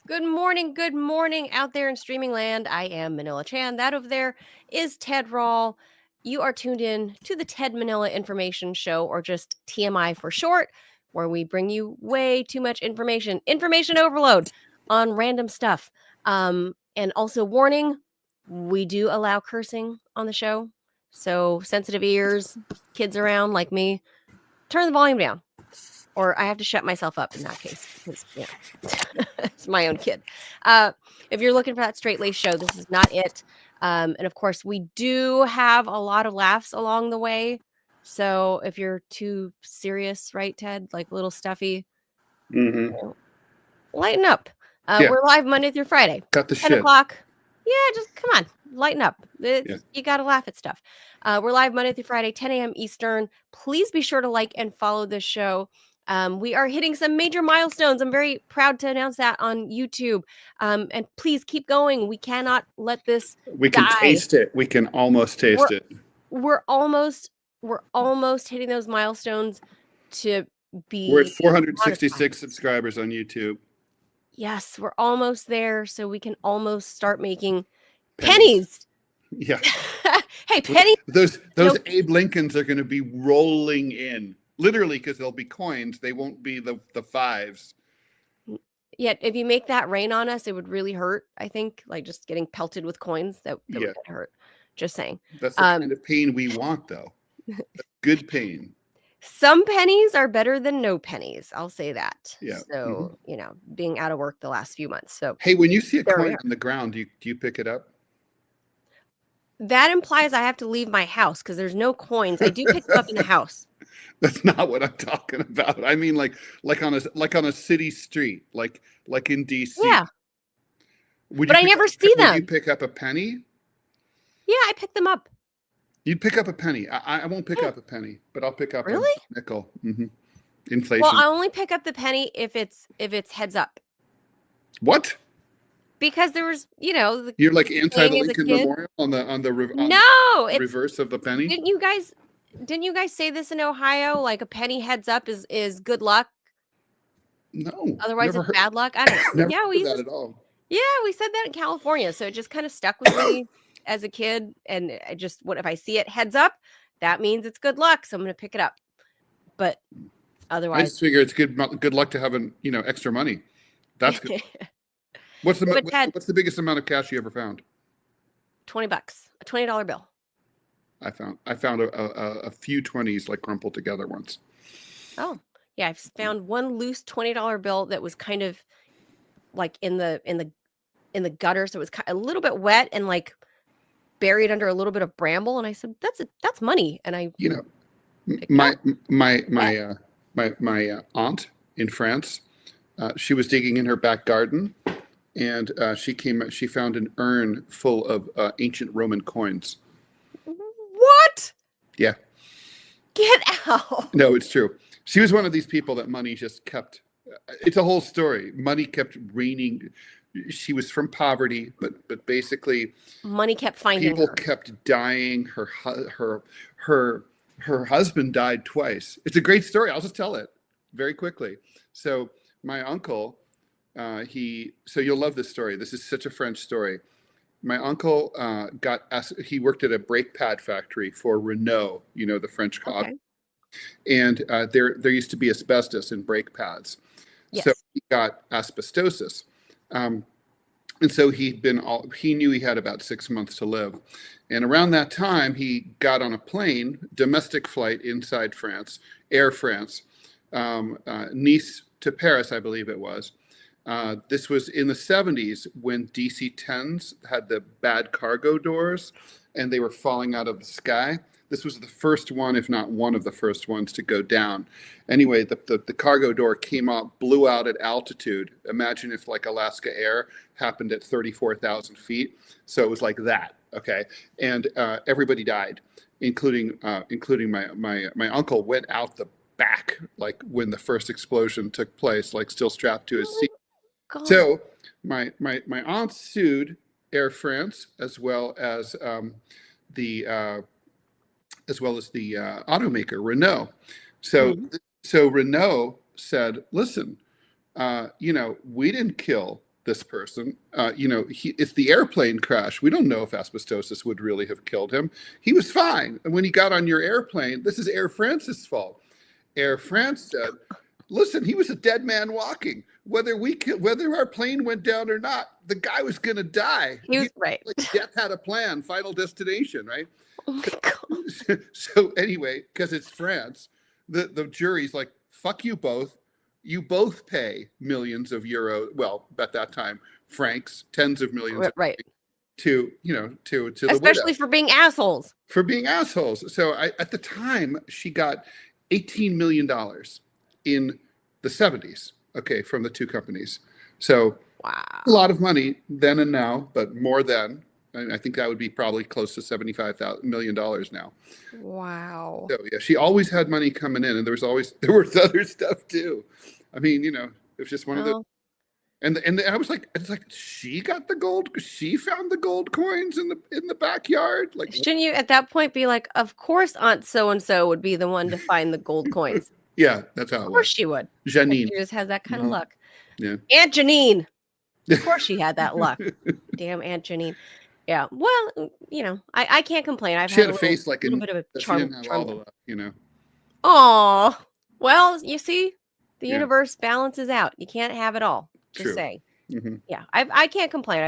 Good morning out there in streaming land. I am Manila Chan. That over there is Ted Rall. You are tuned in to the Ted Manila Information Show, or just TMI for short, where we bring you way too much information overload on random stuff. And also, warning, we do allow cursing on the show. So, sensitive ears, kids around like me, turn the volume down. Or I have to shut myself up in that case because, it's my own kid. If you're looking for that straight-laced show, this is not it. And of course, we do have a lot of laughs along the way. So if you're too serious, right, Ted, like a little stuffy, lighten up. Yeah. We're live Monday through Friday. Cut the 10 shit. o'clock. Yeah, just come on, lighten up. You got to laugh at stuff. We're live Monday through Friday, 10 a.m. Eastern. Please be sure to like and follow this show. We are hitting some major milestones. I'm very proud to announce that on YouTube. And please keep going. We cannot let this We can taste it. We can almost taste it. We're almost hitting those milestones to be. We're at 466 subscribers on YouTube. Yes, we're almost there, so we can almost start making pennies. Yeah. Hey, pennies. Those Abe Lincolns are going to be rolling in, literally, because they'll be coins. They won't be the fives. Yet, if you make that rain on us, it would really hurt. I think, like just getting pelted with coins, that would hurt. Just saying. That's the kind of pain we want, though. Good pain. Some pennies are better than no pennies. I'll say that. Yeah. So, being out of work the last few months. So, hey, when you see a coin on the ground, do you pick it up? That implies I have to leave my house because there's no coins. I do pick them up in the house. That's not what I'm talking about. I mean, like on a city street, like in DC. Yeah. But I never see them. Would you pick up a penny? Yeah, I pick them up. You'd pick up a penny. I won't pick up a penny, but I'll pick up a nickel. Inflation. Well, I only pick up the penny if it's heads up. What? Because there was, you're like anti the Lincoln Memorial on the reverse of the penny. Didn't you guys say this in Ohio? Like a penny heads up is good luck. No. Otherwise, it's bad luck. I don't know. Never heard that at all. Yeah, we said that in California, so it just kind of stuck with me as a kid. And I just, what if I see it heads up? That means it's good luck, so I'm going to pick it up. But otherwise, I just figure it's good luck to having extra money. That's good. What's the biggest amount of cash you ever found? $20, a $20 bill. I found a few 20s like crumpled together once. Oh yeah, I've found one loose $20 bill that was kind of like in the gutter, so it was a little bit wet and like buried under a little bit of bramble. And I said, "That's money." And I, my aunt in France, she was digging in her back garden. And she found an urn full of ancient Roman coins. What? Yeah. Get out. No, it's true. She was one of these people that money just kept. It's a whole story. Money kept raining. She was from poverty, but basically, money kept finding people her. Kept dying. Her husband died twice. It's a great story. I'll just tell it very quickly. So my uncle. So you'll love this story. This is such a French story. My uncle he worked at a brake pad factory for Renault, the French car. Okay. And there used to be asbestos in brake pads. Yes. So he got asbestosis. And so he knew he had about 6 months to live. And around that time, he got on a plane, domestic flight inside France, Air France, Nice to Paris, I believe it was. This was in the 70s when DC-10s had the bad cargo doors and they were falling out of the sky. This was the first one, if not one of the first ones to go down. Anyway, the cargo door came out, blew out at altitude. Imagine if like Alaska Air happened at 34,000 feet. So it was like that, okay? And everybody died, including my uncle went out the back, like when the first explosion took place, like still strapped to his seat. God. So my aunt sued Air France as well as the automaker Renault. So Renault said, "Listen, we didn't kill this person. It's the airplane crash. We don't know if asbestosis would really have killed him. He was fine. And when he got on your airplane, this is Air France's fault. Air France said, listen, he was a dead man walking. Whether our plane went down or not, the guy was going to die. He was right. Like death had a plan, final destination, right? Oh my God. So anyway, because it's France, the jury's like, fuck you both. You both pay millions of euros. Well, at that time, francs, tens of millions. Right. To the especially widow. for being assholes. For being assholes. So at the time, she got $18 million in the 70s. Okay, from the two companies. So wow, a lot of money then and now, but more then. I think that would be probably close to $75 million now. Wow. So yeah, she always had money coming in, and there was other stuff too. I mean, it was just one of the. And I was like, it's like she got the gold. She found the gold coins in the backyard. Like, shouldn't you at that point be like, of course, Aunt so and so would be the one to find the gold coins? Yeah, that's how it was. Of course she would. Janine She just has that kind of luck. Yeah. Aunt Janine. Of course she had that luck. Damn Aunt Janine. Yeah. Well, I can't complain. She had a face like a little bit of a charm. She didn't have all the luck, Oh, well, you see, the Yeah. universe balances out. You can't have it all. Just True. saying. Mm-hmm. Yeah, I can't complain.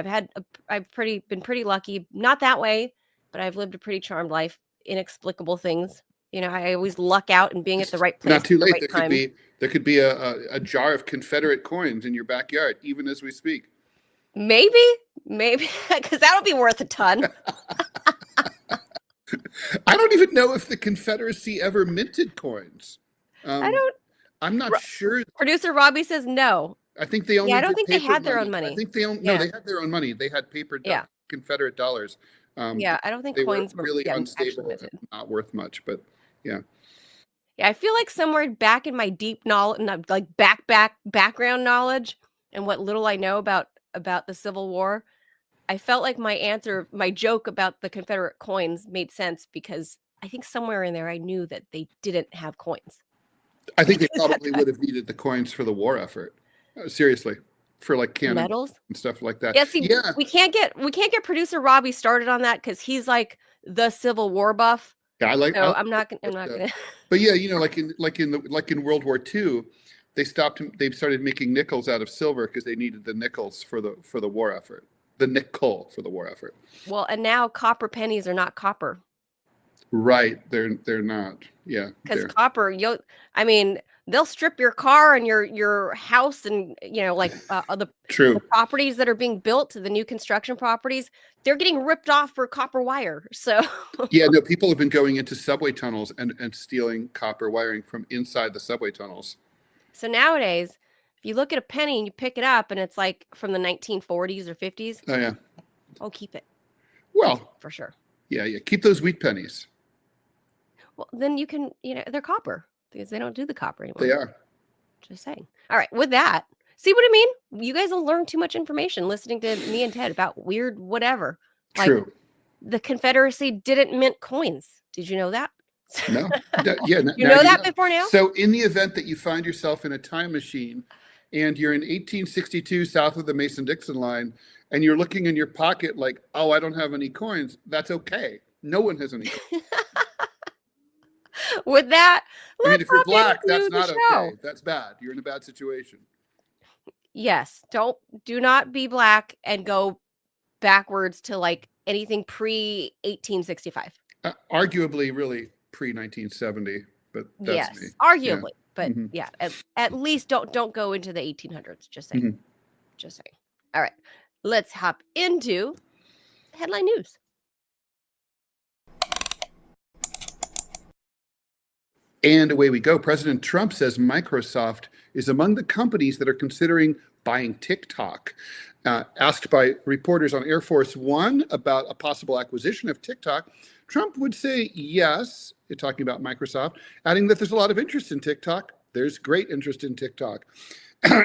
I've been pretty lucky. Not that way, but I've lived a pretty charmed life. Inexplicable things. I always luck out and being at the right place. Not too late. At the right time. There could be a jar of Confederate coins in your backyard, even as we speak. Maybe, because that'll be worth a ton. I don't even know if the Confederacy ever minted coins. I'm not sure. Producer Robbie says no. I think they only. Yeah, I don't think they had their own money. I think they own. No, they had their own money. They had paper Confederate dollars. Yeah, I don't think they coins were really unstable and not worth much. But yeah. Yeah, I feel like somewhere back in my deep knowledge, like background knowledge, and what little I know about the Civil War, I felt like my joke about the Confederate coins made sense because I think somewhere in there I knew that they didn't have coins. I think they probably would have needed the coins for the war effort. Seriously, for like cannon medals and stuff like that. Yeah, see, we can't get producer Robbie started on that because he's like the Civil War buff. Yeah, I'm not gonna. But yeah, like in World War II, they started making nickels out of silver because they needed the nickels for the war effort. The nickel for the war effort. Well, and now copper pennies are not copper. Right, they're not. Yeah, because copper, they'll strip your car and your house and the properties that are being built, the new construction properties, they're getting ripped off for copper wire. So yeah, no, people have been going into subway tunnels and stealing copper wiring from inside the subway tunnels. So nowadays, if you look at a penny and you pick it up and it's like from the 1940s or 50s, oh yeah, keep it. Well, for sure. Yeah, keep those wheat pennies. Well, then you can, they're copper because they don't do the copper anymore. They are. Just saying. All right. With that, see what I mean? You guys will learn too much information listening to me and Ted about weird whatever. True. Like, the Confederacy didn't mint coins. Did you know that? No. Yeah. You know that before now? So in the event that you find yourself in a time machine and you're in 1862 south of the Mason-Dixon line and you're looking in your pocket like, oh, I don't have any coins, that's okay. No one has any coins. With that, if you're black, that's not okay. That's bad. You're in a bad situation. Yes. Do not be black and go backwards to like anything pre-1865. Arguably, really pre-1970, but that's me. Arguably. But yeah, at least don't go into the 1800s. Just saying. Mm-hmm. Just saying. All right. Let's hop into headline news. And away we go. President Trump says Microsoft is among the companies that are considering buying TikTok. Asked by reporters on Air Force One about a possible acquisition of TikTok, Trump would say yes, talking about Microsoft, adding that there's a lot of interest in TikTok. There's great interest in TikTok.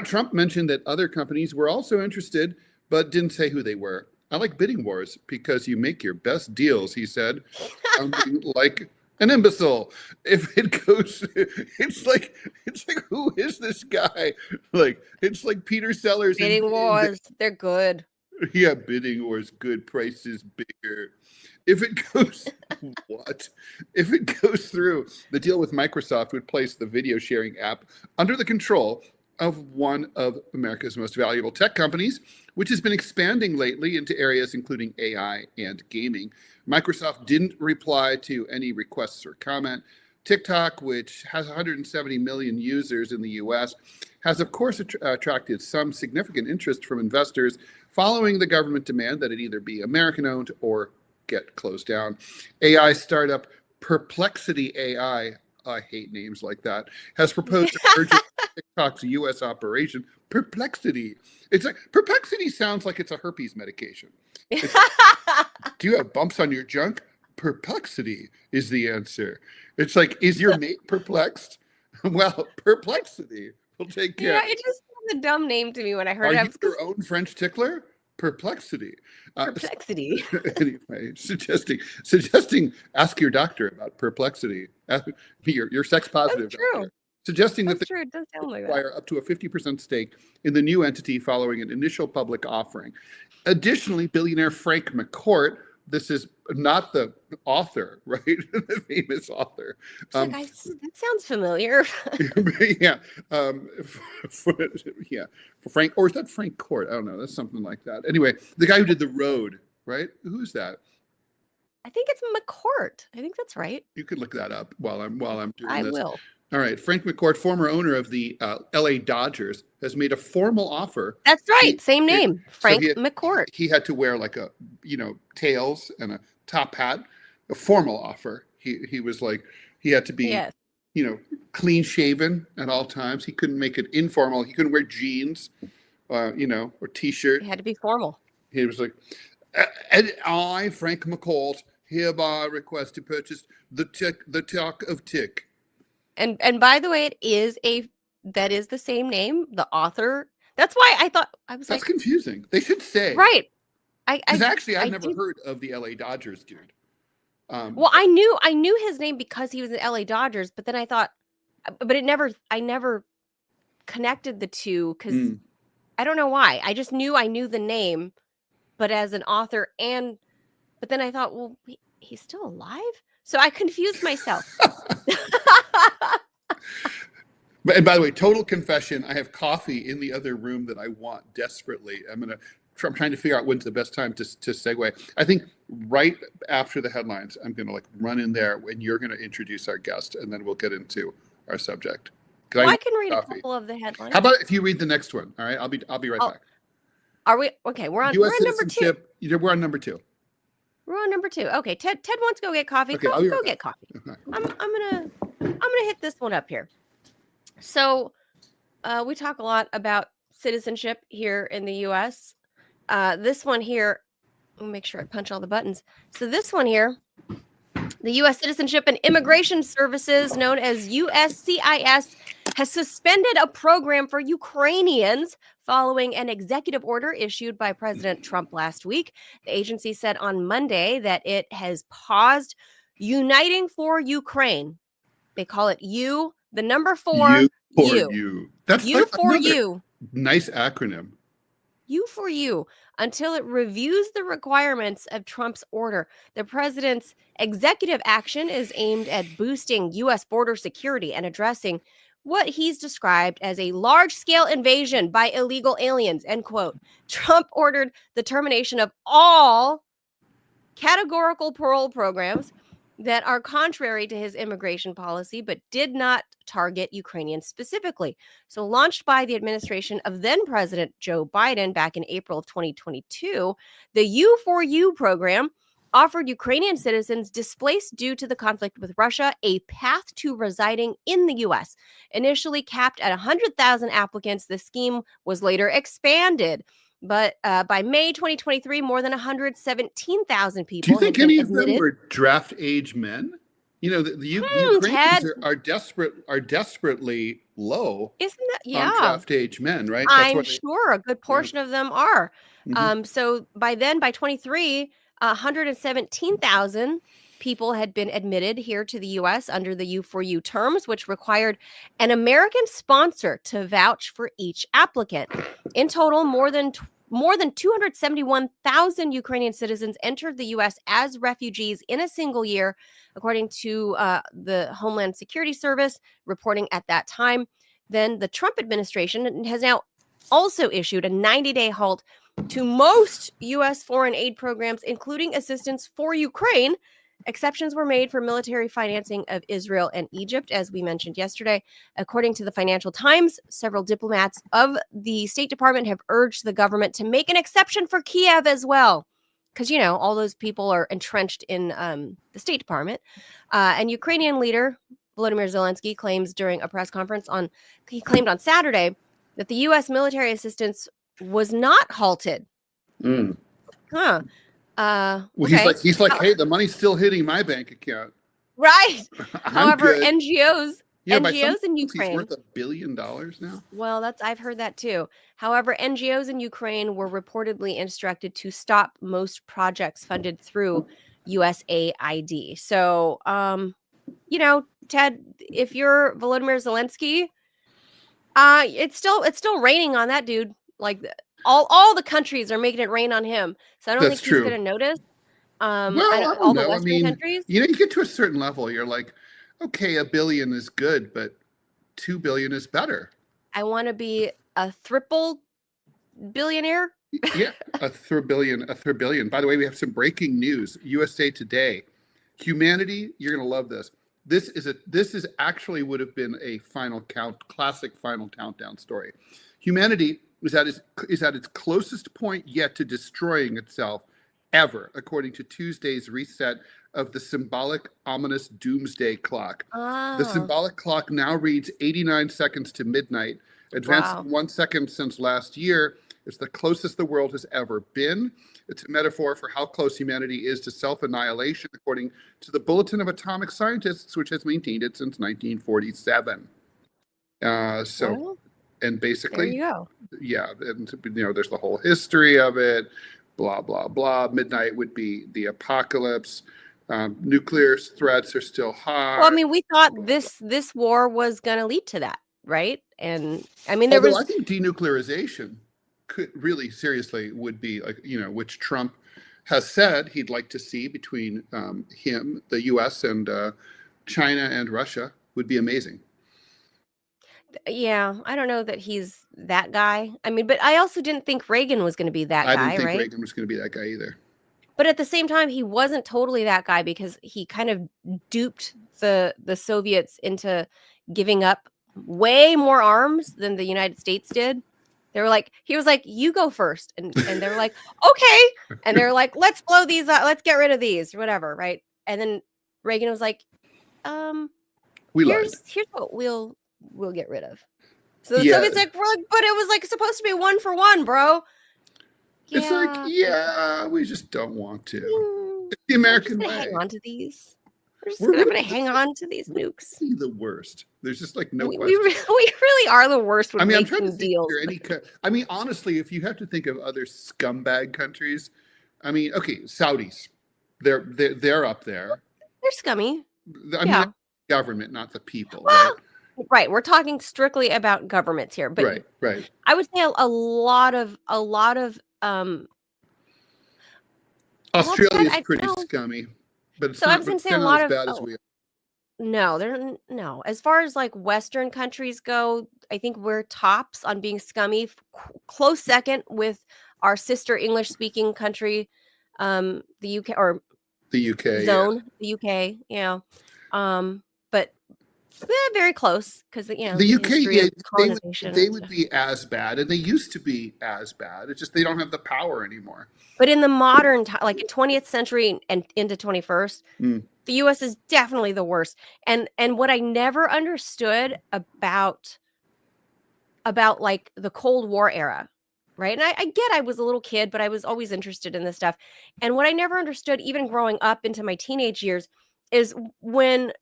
Trump mentioned that other companies were also interested, but didn't say who they were. I like bidding wars because you make your best deals, he said. An imbecile. If it goes, it's like who is this guy? Like it's like Peter Sellers in Bidding wars, they're good. yeah, bidding wars, good prices bigger. If it goes what? If it goes through, the deal with Microsoft would place the video sharing app under the control of one of America's most valuable tech companies, which has been expanding lately into areas including AI and gaming. Microsoft didn't reply to any requests for comment. TikTok, which has 170 million users in the US, has of course attracted some significant interest from investors following the government demand that it either be American-owned or get closed down. AI startup Perplexity AI, I hate names like that, has proposed to merge TikTok's U.S. operation, Perplexity. It's like Perplexity sounds like it's a herpes medication. Do you have bumps on your junk? Perplexity is the answer. It's like, is your mate perplexed? Well, Perplexity will take care. Yeah, it just was a dumb name to me when I heard it. Are you your own French tickler? Perplexity. Perplexity. Anyway, suggesting ask your doctor about perplexity. Your sex positive doctor. Suggesting that true. It does sound like acquire up to a 50% stake in the new entity following an initial public offering. Additionally, billionaire Frank McCourt, this is not the author, right? The famous author. That sounds familiar. Yeah. For Frank, or is that Frank Court? I don't know. That's something like that. Anyway, the guy who did The Road, right? Who's that? I think it's McCourt. I think that's right. You could look that up while I'm doing this. I will. All right. Frank McCourt, former owner of the LA Dodgers, has made a formal offer. That's right. Same name. Frank McCourt. He had to wear like a, tails and a top hat, a formal offer. He was like, he had to be, clean shaven at all times. He couldn't make it informal. He couldn't wear jeans, or t-shirt. He had to be formal. He was like, and I, Frank McCourt, hereby request to purchase the talk of tick. And by the way, that is the same name, the author. That's why I thought that's confusing. They should say right. Because actually, I've never heard of the LA Dodgers dude. Well, I knew his name because he was in LA Dodgers, but then I thought, I never connected the two because I don't know why. I just knew I knew the name, but as an author but then I thought, well, he's still alive, so I confused myself. And by the way, total confession, I have coffee in the other room that I want desperately. I'm trying to figure out when's the best time to segue. I think right after the headlines, I'm going to run in there and you're going to introduce our guest and then we'll get into our subject. I can read a couple of the headlines. How about if you read the next one? All right, I'll be right back. Are we okay? We're on number 2. We're on number 2. We're on number 2. Okay, Ted wants to go get coffee. Okay, go get coffee. I'm gonna hit this one up here. So, we talk a lot about citizenship here in the U.S. This one here, let me make sure I punch all the buttons. So this one here, the U.S. Citizenship and Immigration Services, known as USCIS, has suspended a program for Ukrainians following an executive order issued by President Trump last week. The agency said on Monday that it has paused Uniting for Ukraine. They call it U, the number 4, U. That's U for you. Nice acronym. U for you, until it reviews the requirements of Trump's order. The president's executive action is aimed at boosting U.S. border security and addressing what he's described as a large-scale invasion by illegal aliens, end quote. Trump ordered the termination of all categorical parole programs that are contrary to his immigration policy, but did not target Ukrainians specifically. So launched by the administration of then President Joe Biden back in April of 2022, the U4U program offered Ukrainian citizens displaced due to the conflict with Russia a path to residing in the U.S. Initially capped at 100,000 applicants, the scheme was later expanded. But by May 2023, more than 117,000 people. Do you think any of them were draft age men? The Ukrainians are desperately low. Isn't that on draft age men, right? I'm sure a good portion of them are. So by 23, 117,000 people had been admitted here to the U.S. under the U4U terms, which required an American sponsor to vouch for each applicant. In total, more than 271,000 Ukrainian citizens entered the U.S. as refugees in a single year, according to the Homeland Security Service reporting at that time. Then the Trump administration has now also issued a 90-day halt to most U.S. foreign aid programs, including assistance for Ukraine. Exceptions were made for military financing of Israel and Egypt, as we mentioned yesterday. According to the Financial Times, several diplomats of the State Department have urged the government to make an exception for Kiev as well, because, you know, all those people are entrenched in the State Department. And Ukrainian leader Volodymyr Zelensky claims during a press conference he claimed on Saturday that the U.S. military assistance was not halted. Well, Okay. he's like, hey, the money's still hitting my bank account. Right. However, good. NGOs Yeah, NGOs in he's Ukraine. worth $1 billion now. Well, I've heard that too. However, NGOs in Ukraine were reportedly instructed to stop most projects funded through USAID. So, you know, Ted, if you're Volodymyr Zelensky, it's still raining on that dude. Like all the countries are making it rain on him. So I don't That's think he's true. going to notice. Well, I don't all know. the Western countries. You know, you get to a certain level, you're like, okay, $1 billion is good, but $2 billion is better. I want to be a triple billionaire. Yeah, a billion. By the way, we have some breaking news. USA Today. Humanity, you're going to love this. This is actually would have been a classic final countdown story. Humanity is at its closest point yet to destroying itself ever, according to Tuesday's reset of the symbolic, ominous doomsday clock. The symbolic clock now reads 89 seconds to midnight, advanced 1 second since last year. It's the closest the world has ever been. It's a metaphor for how close humanity is to self-annihilation, according to the Bulletin of Atomic Scientists, which has maintained it since 1947. And basically, there you go. Yeah, and you know, there's the whole history of it. Blah blah blah. Midnight would be the apocalypse. Nuclear threats are still high. Well, I mean, we thought this war was going to lead to that, right? And I mean, I think denuclearization could really seriously would be, like, you know, which Trump has said he'd like to see between him, the U.S. and China and Russia would be amazing. Yeah, I don't know that he's that guy. I mean, but I also didn't think Reagan was going to be that guy, right? I didn't think Reagan was going to be that guy either. But at the same time, he wasn't totally that guy, because he kind of duped the Soviets into giving up way more arms than the United States did. He was like, you go first. And they were like, okay. And they're like, let's blow these up. Let's get rid of these or whatever. Right. And then Reagan was like, here's what we'll get rid of. So the Soviets like, but it was like supposed to be 1 for 1, bro. Yeah. It's like, we just don't want to. It's the American way. Hang on to these. We're just going to hang on to these nukes. The worst. There's just like no question. We really are the worst with making I'm trying to deals. Honestly, if you have to think of other scumbag countries, I mean, okay, Saudis, they're up there. They're scummy. I mean, the government, not the people. Well, right. We're talking strictly about governments here, but right. I would say a lot of Australia is pretty scummy, but it's not, going to say a lot as of bad as we are. No. As far as like Western countries go, I think we're tops on being scummy. Close second with our sister English-speaking country, the UK, or the UK zone, the UK, yeah. But very close, because the UK, they would be as bad, and they used to be as bad. It's just they don't have the power anymore. But in the modern time, like in 20th century and into 21st, the U.S. is definitely the worst. And what I never understood about like the Cold War era, right? And I get I was a little kid, but I was always interested in this stuff. And what I never understood, even growing up into my teenage years, is when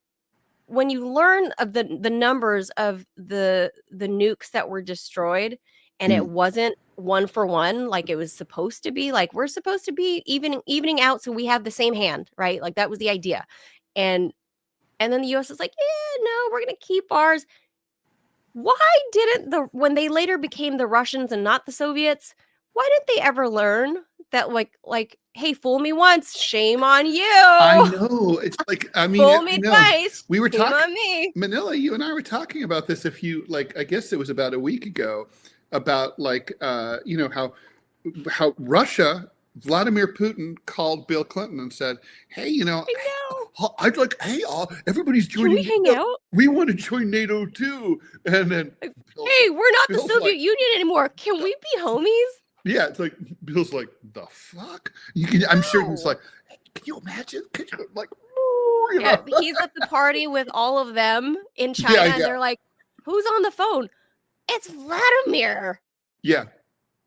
you learn of the numbers of the nukes that were destroyed, and it wasn't one for one like it was supposed to be. Like, we're supposed to be evening out so we have the same hand, right? Like, that was the idea. And then the US is like, yeah, no, we're gonna keep ours. Why didn't when they later became the Russians and not the Soviets, why didn't they ever learn that, like, hey, fool me once, shame on you. I know. It's like, I mean, Fool me twice, we were shame talking, on me. Manila, you and I were talking about this I guess it was about a week ago, about like, how Russia, Vladimir Putin called Bill Clinton and said, hey, I know. I'd like, hey, everybody's Can joining we hang NATO. out? We want to join NATO too. And then, Hey, we're not the Bill's Soviet like, Union anymore. Can we be homies? yeah, it's like, Bill's like, the fuck? I'm sure he's like, can you imagine? Could you, like, you know? Yeah, he's at the party with all of them in China, and they're like, who's on the phone? It's Vladimir. Yeah.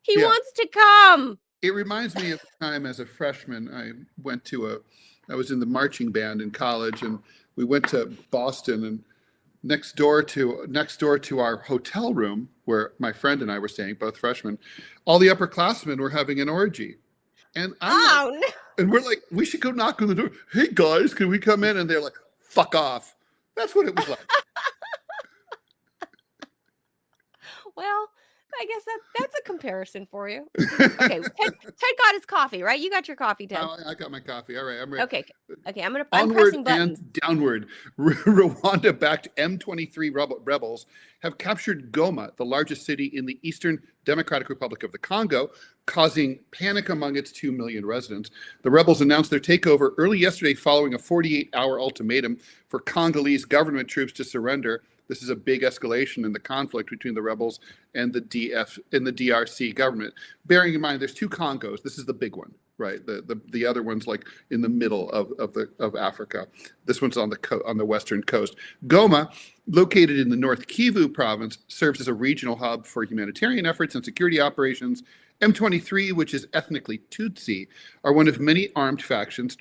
He wants to come. It reminds me of the time as a freshman, I was in the marching band in college, and we went to Boston, and next door to our hotel room where my friend and I were staying, both freshmen, all the upperclassmen were having an orgy. And and we're like, we should go knock on the door. Hey guys, can we come in? And they're like, fuck off. That's what it was like. Well, I guess that's a comparison for you. Okay, Ted got his coffee, right? You got your coffee, Ted. I got my coffee. All right, I'm ready. Okay. I'm Onward pressing buttons. and downward. Rwanda-backed M23 rebels have captured Goma, the largest city in the Eastern Democratic Republic of the Congo, causing panic among its 2 million residents. The rebels announced their takeover early yesterday following a 48-hour ultimatum for Congolese government troops to surrender. This is a big escalation in the conflict between the rebels and the DRC government. Bearing in mind, there's two Congos. This is the big one, right? The other one's like in the middle of Africa. This one's on the western coast. Goma, located in the North Kivu province, serves as a regional hub for humanitarian efforts and security operations. M23, which is ethnically Tutsi, are one of many armed factions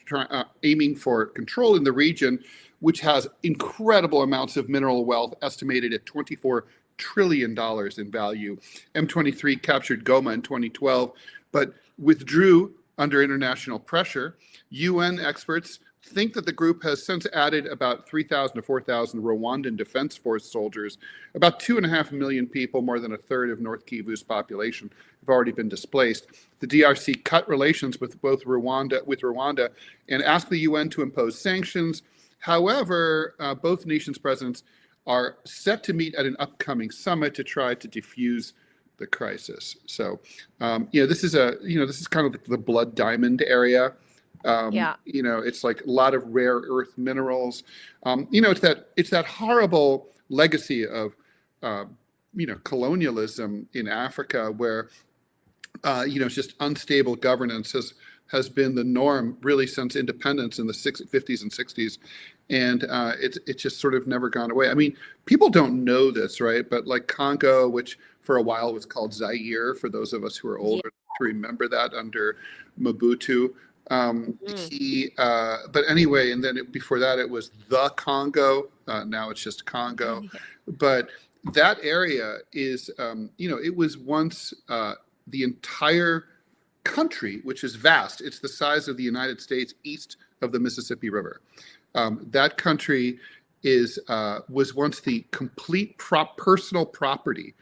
aiming for control in the region, which has incredible amounts of mineral wealth, estimated at $24 trillion in value. M23 captured Goma in 2012, but withdrew under international pressure. UN experts think that the group has since added about 3,000 to 4,000 Rwandan Defense Force soldiers. About 2.5 million people, more than a third of North Kivu's population, have already been displaced. The DRC cut relations with Rwanda and asked the UN to impose sanctions. However, both nations' presidents are set to meet at an upcoming summit to try to defuse the crisis. So, this is kind of the blood diamond area. It's like a lot of rare earth minerals. It's that horrible legacy of, colonialism in Africa, where, it's just unstable governance has been the norm really since independence in the 50s and 60s. And it's just sort of never gone away. I mean, people don't know this, right? But like Congo, which for a while was called Zaire, for those of us who are older to remember that under Mobutu. But anyway, and then before that it was the Congo. Now it's just Congo. But that area is, it was once the entire country, which is vast. It's the size of the United States east of the Mississippi River. That country was once the complete personal property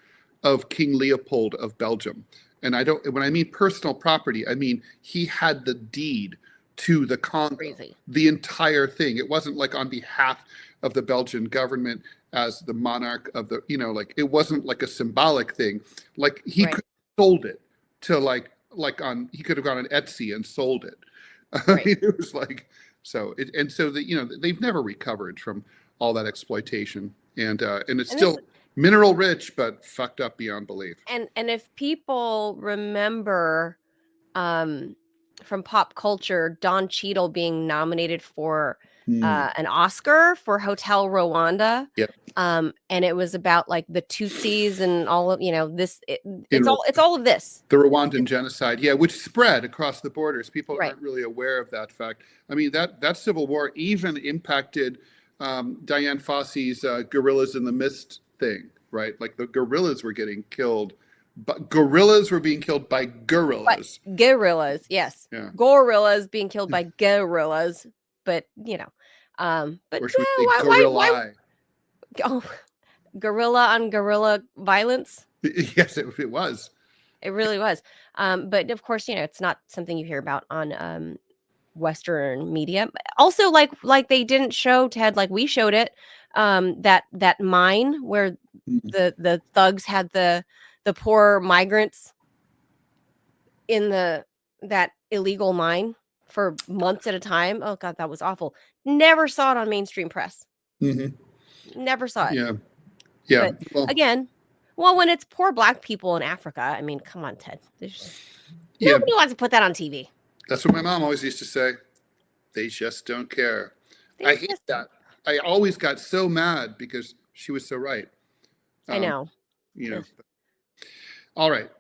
of King Leopold of Belgium. And when I mean personal property, I mean he had the deed to the Congo, the entire thing. It wasn't like on behalf of the Belgian government as the monarch of the, it wasn't like a symbolic thing. Like he could have sold it to he could have gone on Etsy and sold it. Right. It was like, they've never recovered from all that exploitation, and it's still mineral rich, but fucked up beyond belief. And if people remember from pop culture, Don Cheadle being nominated for an Oscar for Hotel Rwanda. Yep. And it was about like the Tutsis and all of this. It's all of this. The Rwandan genocide, which spread across the borders. People aren't really aware of that fact. I mean, that civil war even impacted Diane Fossey's Gorillas in the Mist thing, right? Like the gorillas were getting killed but gorillas were being killed by But gorillas. gorillas, yes. Yeah. Gorillas being killed by gorillas. But, but Or should we say why? gorillae? Oh, gorilla on gorilla violence. Yes, it was. It really was. But of course, it's not something you hear about on Western media. Also, like they didn't show, Ted, like we showed it, that mine where the thugs had the poor migrants in that illegal mine for months at a time. Oh God, that was awful. Never saw it on mainstream press. Mm-hmm. Never saw it. Yeah. Yeah. But again, when it's poor Black people in Africa, I mean, come on, Ted. Nobody wants to put that on TV. That's what my mom always used to say. They just don't care. I hate that. I always got so mad because she was so right. I know. All right.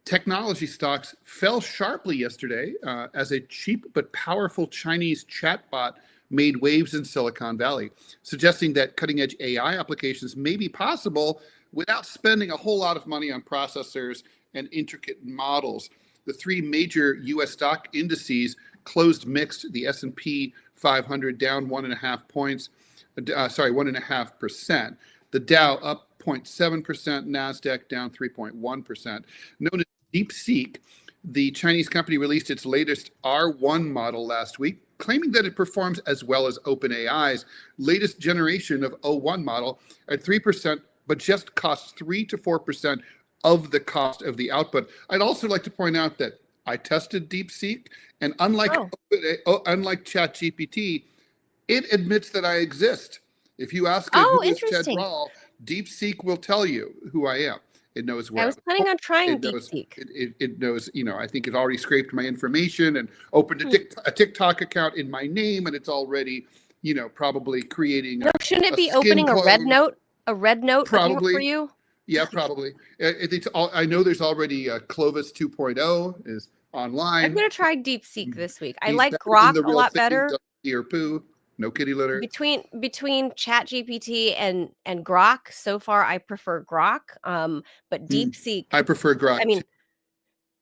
Technology stocks fell sharply yesterday as a cheap but powerful Chinese chatbot made waves in Silicon Valley, suggesting that cutting-edge AI applications may be possible without spending a whole lot of money on processors and intricate models. The three major U.S. stock indices closed mixed. The S&P 500 down 1.5 points, 1.5%. The Dow up 0.7%, NASDAQ down 3.1%. Known as DeepSeek, the Chinese company released its latest R1 model last week, claiming that it performs as well as OpenAI's latest generation of O1 model at 3%, but just costs 3 to 4% of the cost of the output. I'd also like to point out that I tested DeepSeek, and unlike ChatGPT, it admits that I exist. If you ask it who is Ted Rall, DeepSeek will tell you who I am. It knows where I was planning on trying DeepSeek. It knows, I think it already scraped my information and opened a TikTok account in my name, and it's already, probably creating. No, shouldn't it be opening a red note? A red note probably for you? Yeah, probably. I know there's already Clovis 2.0 is online. I'm going to try DeepSeek this week. I like Grok a lot better. Or poo. No kitty litter. Between ChatGPT and Grok, so far I prefer Grok. But DeepSeek, I prefer Grok. I mean,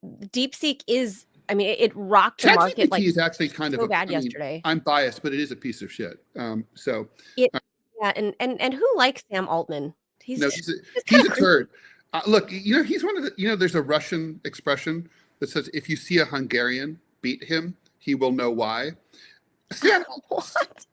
DeepSeek is. I mean, it rocked the market. ChatGPT is actually kind of bad yesterday. I'm biased, but it is a piece of shit. And who likes Sam Altman? He's a turd. Look, he's one of the. There's a Russian expression that says, "If you see a Hungarian, beat him. He will know why."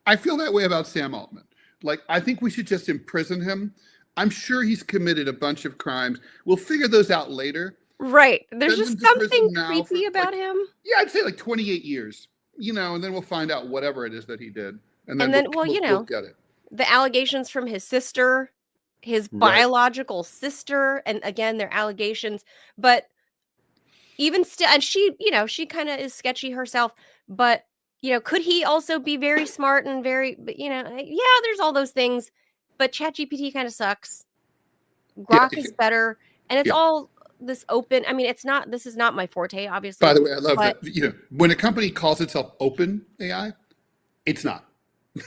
I feel that way about Sam Altman. Like, I think we should just imprison him. I'm sure he's committed a bunch of crimes. We'll figure those out later. Right. There's just something creepy about him. Yeah, I'd say like 28 years, and then we'll find out whatever it is that he did. And then we'll get it. The allegations from his sister, his biological sister, and again, they're allegations, but even still, and she kind of is sketchy herself, but could he also be very smart and very, there's all those things, but ChatGPT kind of sucks. Grok is better, and it's all this open. I mean, this is not my forte, obviously. By the way, I love that. When a company calls itself Open AI, it's not.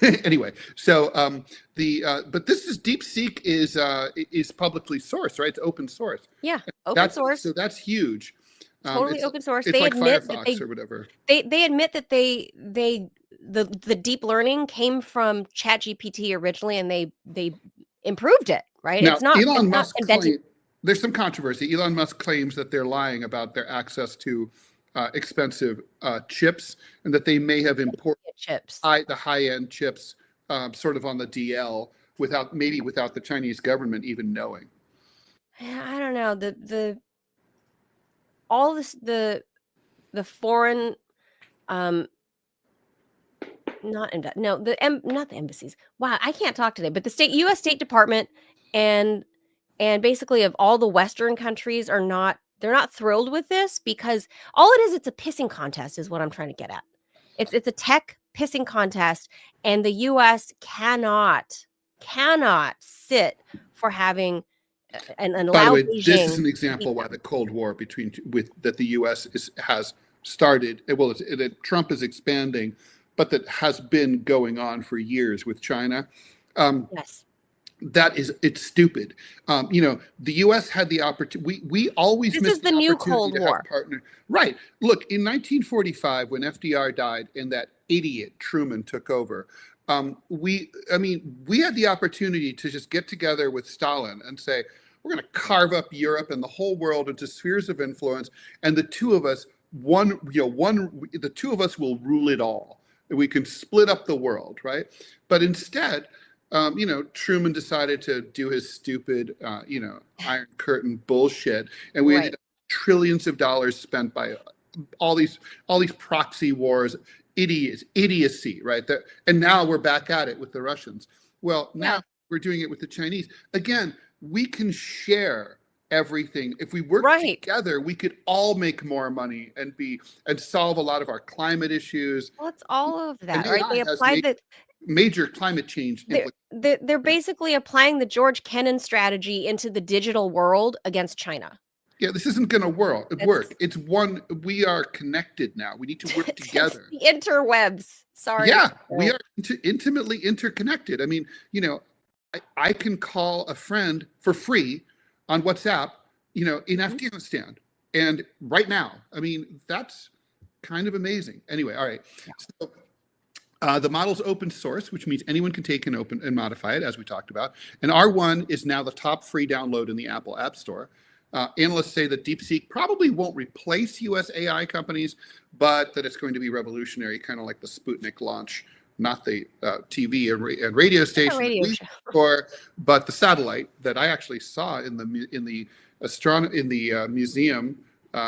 Anyway, so but this is DeepSeek is publicly sourced, right? It's open source. Yeah, open source. So that's huge. Totally open source. It's they like admit Firefox that or whatever. They admit that the deep learning came from ChatGPT originally, and they improved it. Right? Now, it's not Elon Musk there's some controversy. Elon Musk claims that they're lying about their access to expensive chips, and that they may have imported the high-end chips sort of on the DL without the Chinese government even knowing. I don't know. The foreign not the embassies. Wow, I can't talk today. But the U.S. State Department and basically of all the Western countries they're not thrilled with this, because all it is, it's a pissing contest, is what I'm trying to get at. It's a tech pissing contest, and the U.S. cannot sit for having an allowed. By the way, Beijing this is an example why the Cold War that the U.S. has started. Well, that Trump is expanding, but that has been going on for years with China. Yes. it's stupid. The U.S. had the opportunity. We always This miss is the the new opportunity Cold to War. have partner. Right. Look, in 1945, when FDR died and that idiot Truman took over, we had the opportunity to just get together with Stalin and say, we're going to carve up Europe and the whole world into spheres of influence, and the two of us, the two of us will rule it all. We can split up the world, right? But instead, Truman decided to do his stupid, Iron Curtain bullshit, and we ended Right. up trillions of dollars spent by all these proxy wars, idiocy, right? And now we're back at it with the Russians. Well, now Yeah. we're doing it with the Chinese. Again, we can share everything. If we work Right. together, we could all make more money and solve a lot of our climate issues. Well, it's all of And that, right? AI They has applied the major climate change they're implications. they're basically applying the George Kennan strategy into the digital world against China. Yeah, this isn't going to work. That's It's one. We are connected now. We need to work it's together. the interwebs. Sorry. Yeah, we are intimately interconnected. I mean, I can call a friend for free on WhatsApp, in Afghanistan, and right now. I mean, that's kind of amazing. Anyway, all right. Yeah. So the model's open source, which means anyone can take and open and modify it, as we talked about. And R1 is now the top free download in the Apple App Store. Analysts say that DeepSeek probably won't replace US AI companies, but that it's going to be revolutionary, kind of like the Sputnik launch, not the TV and radio station, but the satellite that I actually saw in the museum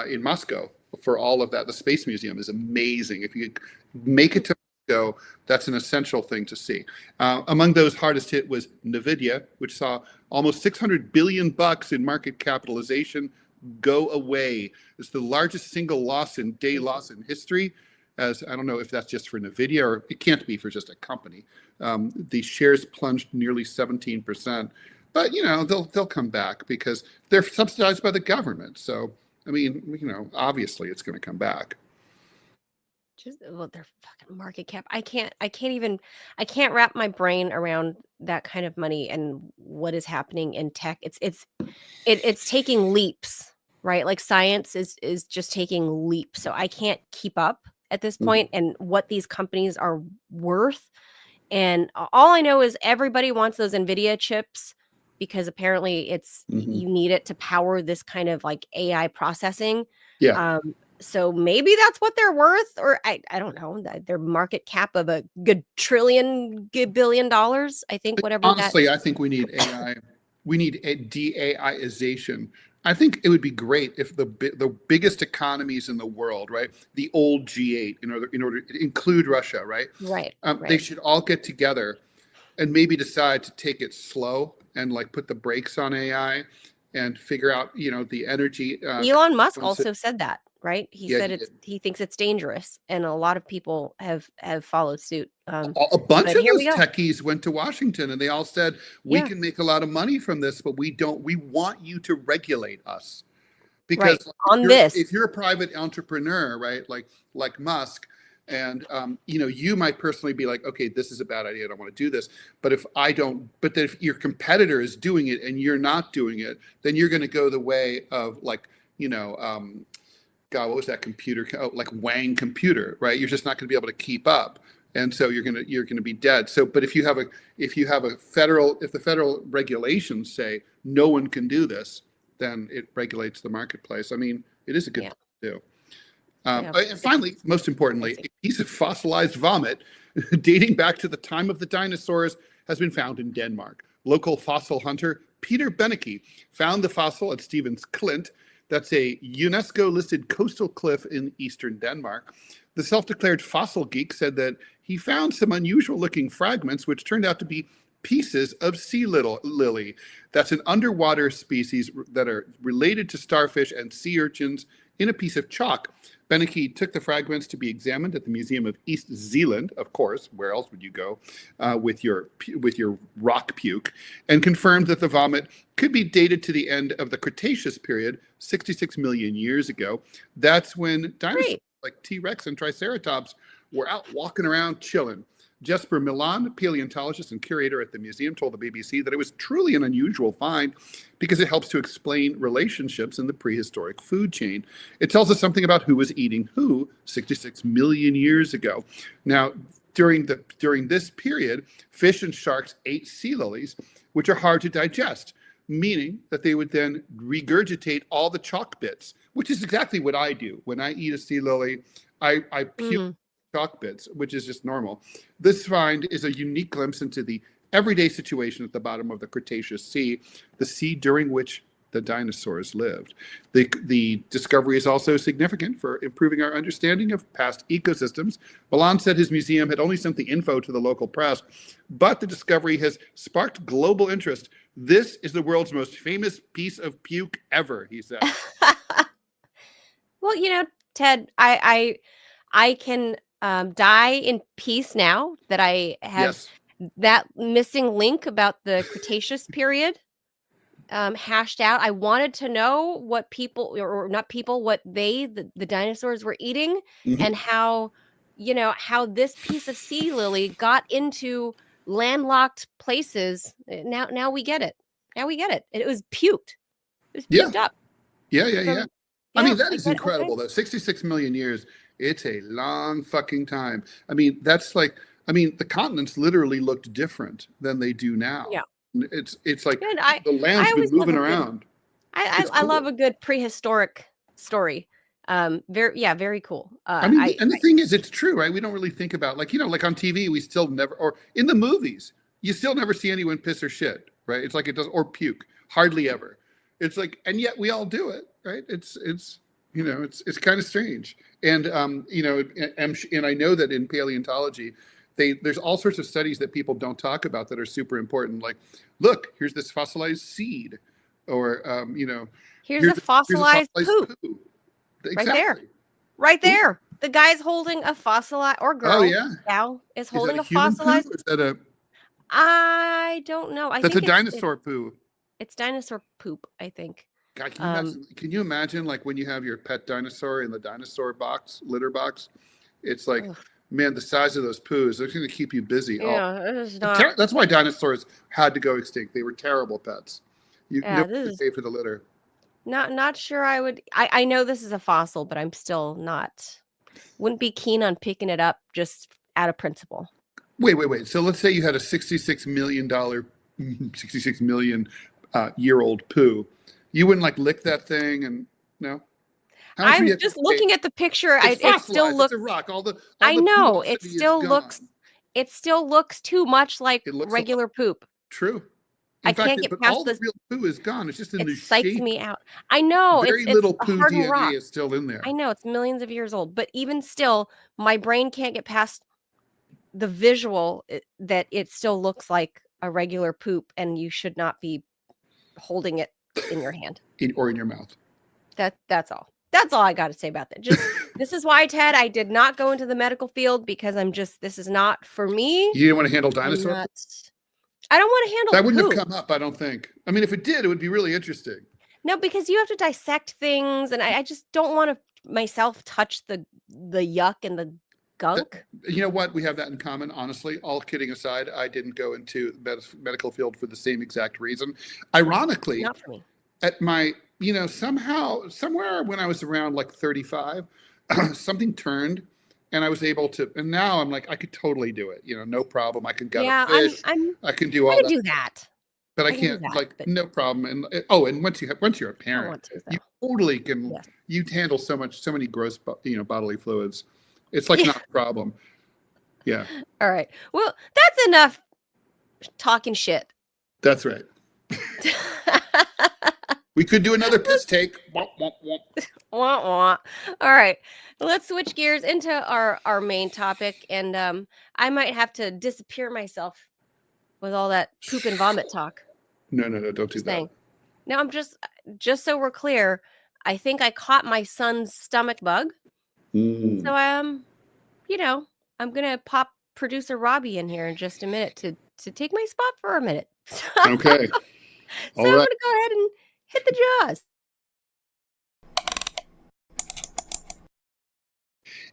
in Moscow for all of that. The Space Museum is amazing. If you make it to Moscow, that's an essential thing to see. Among those hardest hit was NVIDIA, which saw almost $600 billion in market capitalization go away. It's the largest single loss in history. As I don't know if that's just for NVIDIA, or it can't be for just a company. The shares plunged nearly 17%, but they'll come back because they're subsidized by the government. So I mean, obviously it's going to come back. Their fucking market cap. I can't wrap my brain around that kind of money and what is happening in tech. It's taking leaps, right? Like science is just taking leaps. So I can't keep up at this point and what these companies are worth. And all I know is everybody wants those NVIDIA chips because apparently you need it to power this kind of like AI processing. Yeah. So maybe that's what they're worth, or I don't know, their market cap of a good $1 billion. I think whatever. Honestly, I think we need AI. We need a de-AIization. I think it would be great if the biggest economies in the world, right, the old G8, in order to include Russia, right, right, they should all get together and maybe decide to take it slow and like put the brakes on AI and figure out, the energy. Elon Musk also said that, right? He said he thinks it's dangerous, and a lot of people have followed suit. A bunch of those techies went to Washington and they all said, we can make a lot of money from this, but we want you to regulate us. Because if you're a private entrepreneur, right, like Musk, and you might personally be like, okay, this is a bad idea, I don't want to do this. But if your competitor is doing it and you're not doing it, then you're going to go the way of God, what was that computer? Oh, like Wang computer, right? You're just not going to be able to keep up, and so you're gonna be dead. So, but if the federal regulations say no one can do this, then it regulates the marketplace. I mean, it is a good thing to do. And finally, most importantly, a piece of fossilized vomit dating back to the time of the dinosaurs has been found in Denmark. Local fossil hunter Peter Benecke found the fossil at Stevens Klint. That's a UNESCO-listed coastal cliff in eastern Denmark. The self-declared fossil geek said that he found some unusual-looking fragments, which turned out to be pieces of sea lily. That's an underwater species that are related to starfish and sea urchins in a piece of chalk. Benecke took the fragments to be examined at the Museum of East Zealand, of course, where else would you go with your rock puke, and confirmed that the vomit could be dated to the end of the Cretaceous period, 66 million years ago. That's when dinosaurs like T-Rex and Triceratops were out walking around chilling. Jesper Milan, paleontologist and curator at the museum, told the BBC that it was truly an unusual find because it helps to explain relationships in the prehistoric food chain. It tells us something about who was eating who 66 million years ago. Now, during this period, fish and sharks ate sea lilies, which are hard to digest, meaning that they would then regurgitate all the chalk bits, which is exactly what I do. When I eat a sea lily, I puke chalk bits, which is just normal. This find is a unique glimpse into the everyday situation at the bottom of the Cretaceous Sea, the sea during which the dinosaurs lived. The discovery is also significant for improving our understanding of past ecosystems. Milan said his museum had only sent the info to the local press, but the discovery has sparked global interest. This is the world's most famous piece of puke ever, he said. Well, Ted, I can die in peace now that I have that missing link about the Cretaceous period hashed out. I wanted to know what people, or not people, what the dinosaurs were eating, and how, how this piece of sea lily got into landlocked places. Now we get it. Now we get it. It was puked. It was puked up. Yeah. I mean, that is incredible. That 66 million years, it's a long fucking time. I mean, the continents literally looked different than they do now. Yeah. It's like the land's been moving around. I love a good prehistoric story. Very cool. The thing is, it's true, right? We don't really think about, like on TV, we still never, or in the movies, you still never see anyone piss or shit, right? It's like it does, or puke, hardly ever. It's like, and yet we all do it, right? It's kind of strange. And and I know that in paleontology, there's all sorts of studies that people don't talk about that are super important. Like, look, here's this fossilized seed, or here's a fossilized poop. Exactly. Right there. The guy's holding a fossilized, or girl, gal is holding a fossilized. Poo, or is that I don't know. That's a dinosaur poo. It's dinosaur poop, I think. God, can you imagine, like, when you have your pet dinosaur in the dinosaur litter box? It's like, man, the size of those poos, they're going to keep you busy. Yeah, that's why dinosaurs had to go extinct. They were terrible pets. You never pay for the litter. Not sure I would. I know this is a fossil, but I'm still wouldn't be keen on picking it up just out of principle. Wait. So let's say you had a $66 million year old poo. You wouldn't like lick that thing and no? I'm just looking at the picture. It still looks. It's a rock. I know it still looks. It still looks too much like regular poop. True. I can't get past all this. The real poo is gone. It's just in the shape. It psyched me out. I know. Very little it's poo DNA rock. Is still in there. I know it's millions of years old, but even still, my brain can't get past the visual that it still looks like a regular poop, and you should not be holding it in your hand or in your mouth. That's all. That's all I got to say about that. Just this is why, Ted, I did not go into the medical field, because this is not for me. You didn't want to handle dinosaurs? I don't want to handle that. Wouldn't have come up, I don't think. I mean, if it did, it would be really interesting. No, because you have to dissect things, and I just don't want to myself touch the yuck and the gunk. You know what? We have that in common, honestly. All kidding aside, I didn't go into the medical field for the same exact reason. Ironically, not for me. At my, somewhere when I was around like 35, something turned, and I was able to, and now I'm like, I could totally do it. No problem. I can gut a fish. I can do all that. I can do that. But I can't, no problem. And once you're a parent, you totally can. Yes. You handle so many gross, bodily fluids. It's like not a problem. Yeah. All right. Well, that's enough talking shit. That's right. We could do another piss take. Wah, wah, wah. Wah, wah. All right. Let's switch gears into our main topic. And I might have to disappear myself with all that poop and vomit talk. No, don't do that. No, I'm just so we're clear, I think I caught my son's stomach bug. So I'm gonna pop producer Robbie in here in just a minute to take my spot for a minute. Okay. So I'm gonna go ahead and hit the jaws.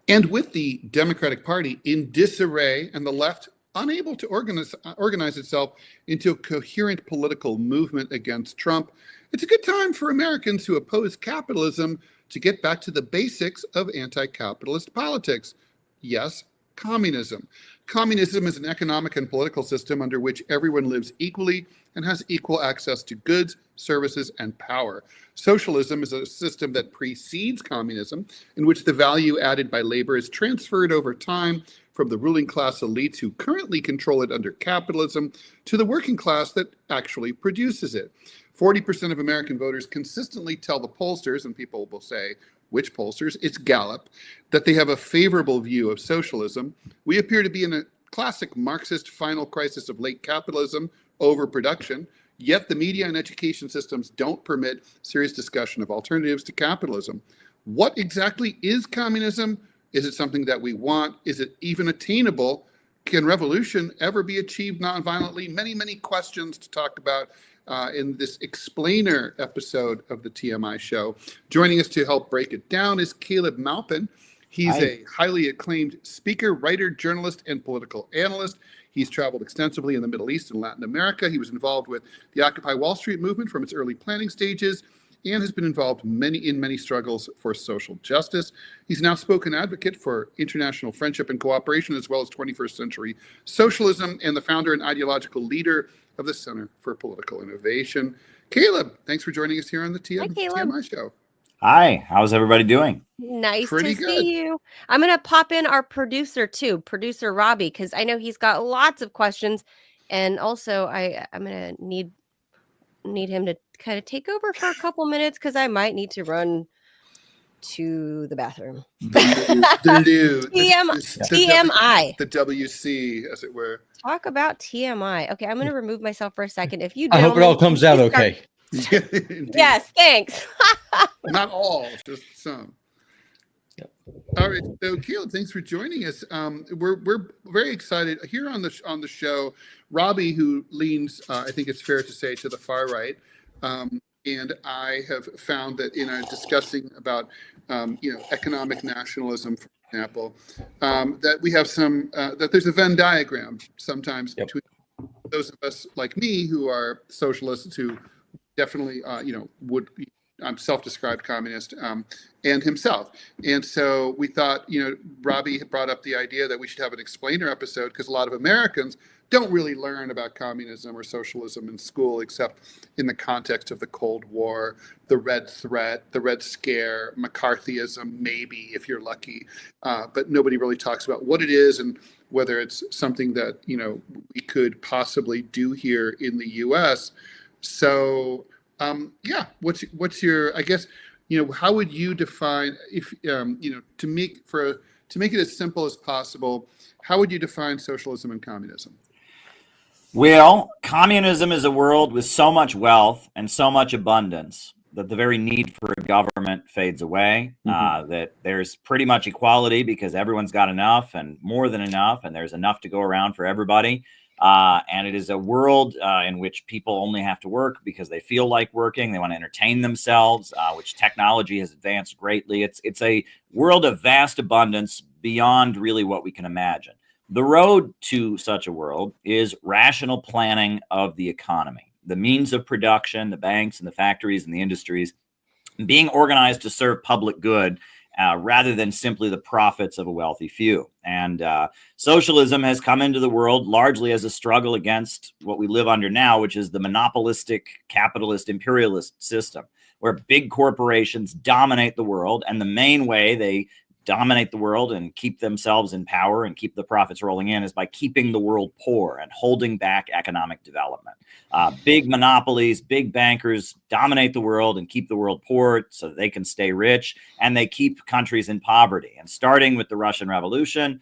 And with the Democratic Party in disarray and the left unable to organize itself into a coherent political movement against Trump. It's a good time for Americans who oppose capitalism to get back to the basics of anti-capitalist politics. Yes, communism. Communism is an economic and political system under which everyone lives equally and has equal access to goods, services, and power. Socialism is a system that precedes communism, in which the value added by labor is transferred over time from the ruling class elites who currently control it under capitalism to the working class that actually produces it. 40% of American voters consistently tell the pollsters, and people will say, which pollsters? It's Gallup, that they have a favorable view of socialism. We appear to be in a classic Marxist final crisis of late capitalism, overproduction, yet the media and education systems don't permit serious discussion of alternatives to capitalism. What exactly is communism? Is it something that we want? Is it even attainable? Can revolution ever be achieved nonviolently? Many, many questions to talk about in this explainer episode of the TMI show. Joining us to help break it down is Caleb Maupin. He's a highly acclaimed speaker, writer, journalist, and political analyst. He's traveled extensively in the Middle East and Latin America. He was involved with the Occupy Wall Street movement from its early planning stages and has been involved in many struggles for social justice. He's an outspoken advocate for international friendship and cooperation, as well as 21st century socialism, and the founder and ideological leader of the Center for Political Innovation. Caleb, thanks for joining us here on the TMI show. Hi, how's everybody doing? Nice Pretty to good. see you. I'm going to pop in our producer too, producer Robbie, because I know he's got lots of questions. And also I'm going to need him to kind of take over for a couple minutes because I might need to run to the bathroom. TMI. The WC, as it were. Talk about TMI. Okay, I'm going to remove myself for a second. If you I hope it all comes out okay. Yes, thanks. Not all, just some. Yep. All right, so Caleb, thanks for joining us. We're very excited here on the show. Robbie, who leans, I think it's fair to say, to the far right, and I have found that in discussing about economic nationalism, for example, that we have that there's a Venn diagram sometimes between those of us like me who are socialists who definitely I'm self-described communist, and himself. And so we thought, Robbie brought up the idea that we should have an explainer episode because a lot of Americans don't really learn about communism or socialism in school, except in the context of the Cold War, the Red Threat, the Red Scare, McCarthyism, maybe if you're lucky. But nobody really talks about what it is and whether it's something that, we could possibly do here in the US. So, what's your, I guess, how would you define, if to make it as simple as possible, how would you define socialism and communism? Well, communism is a world with so much wealth and so much abundance that the very need for a government fades away, that there's pretty much equality because everyone's got enough and more than enough, and there's enough to go around for everybody. And it is a world in which people only have to work because they feel like working. They want to entertain themselves, which technology has advanced greatly. It's a world of vast abundance beyond really what we can imagine. The road to such a world is rational planning of the economy, the means of production, the banks and the factories and the industries being organized to serve public good rather than simply the profits of a wealthy few. And socialism has come into the world largely as a struggle against what we live under now, which is the monopolistic, capitalist, imperialist system, where big corporations dominate the world. And the main way they dominate the world and keep themselves in power and keep the profits rolling in is by keeping the world poor and holding back economic development. Big monopolies, big bankers dominate the world and keep the world poor so that they can stay rich, and they keep countries in poverty. And starting with the Russian Revolution,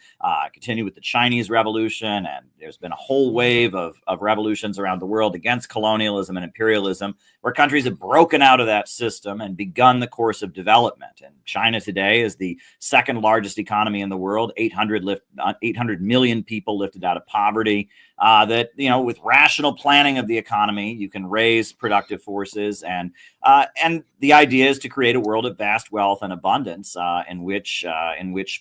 continue with the Chinese Revolution, and there's been a whole wave of revolutions around the world against colonialism and imperialism, where countries have broken out of that system and begun the course of development. And China today is the second largest economy in the world, 800 million people lifted out of poverty. That, you know, with rational planning of the economy, you can raise productive forces, and the idea is to create a world of vast wealth and abundance in which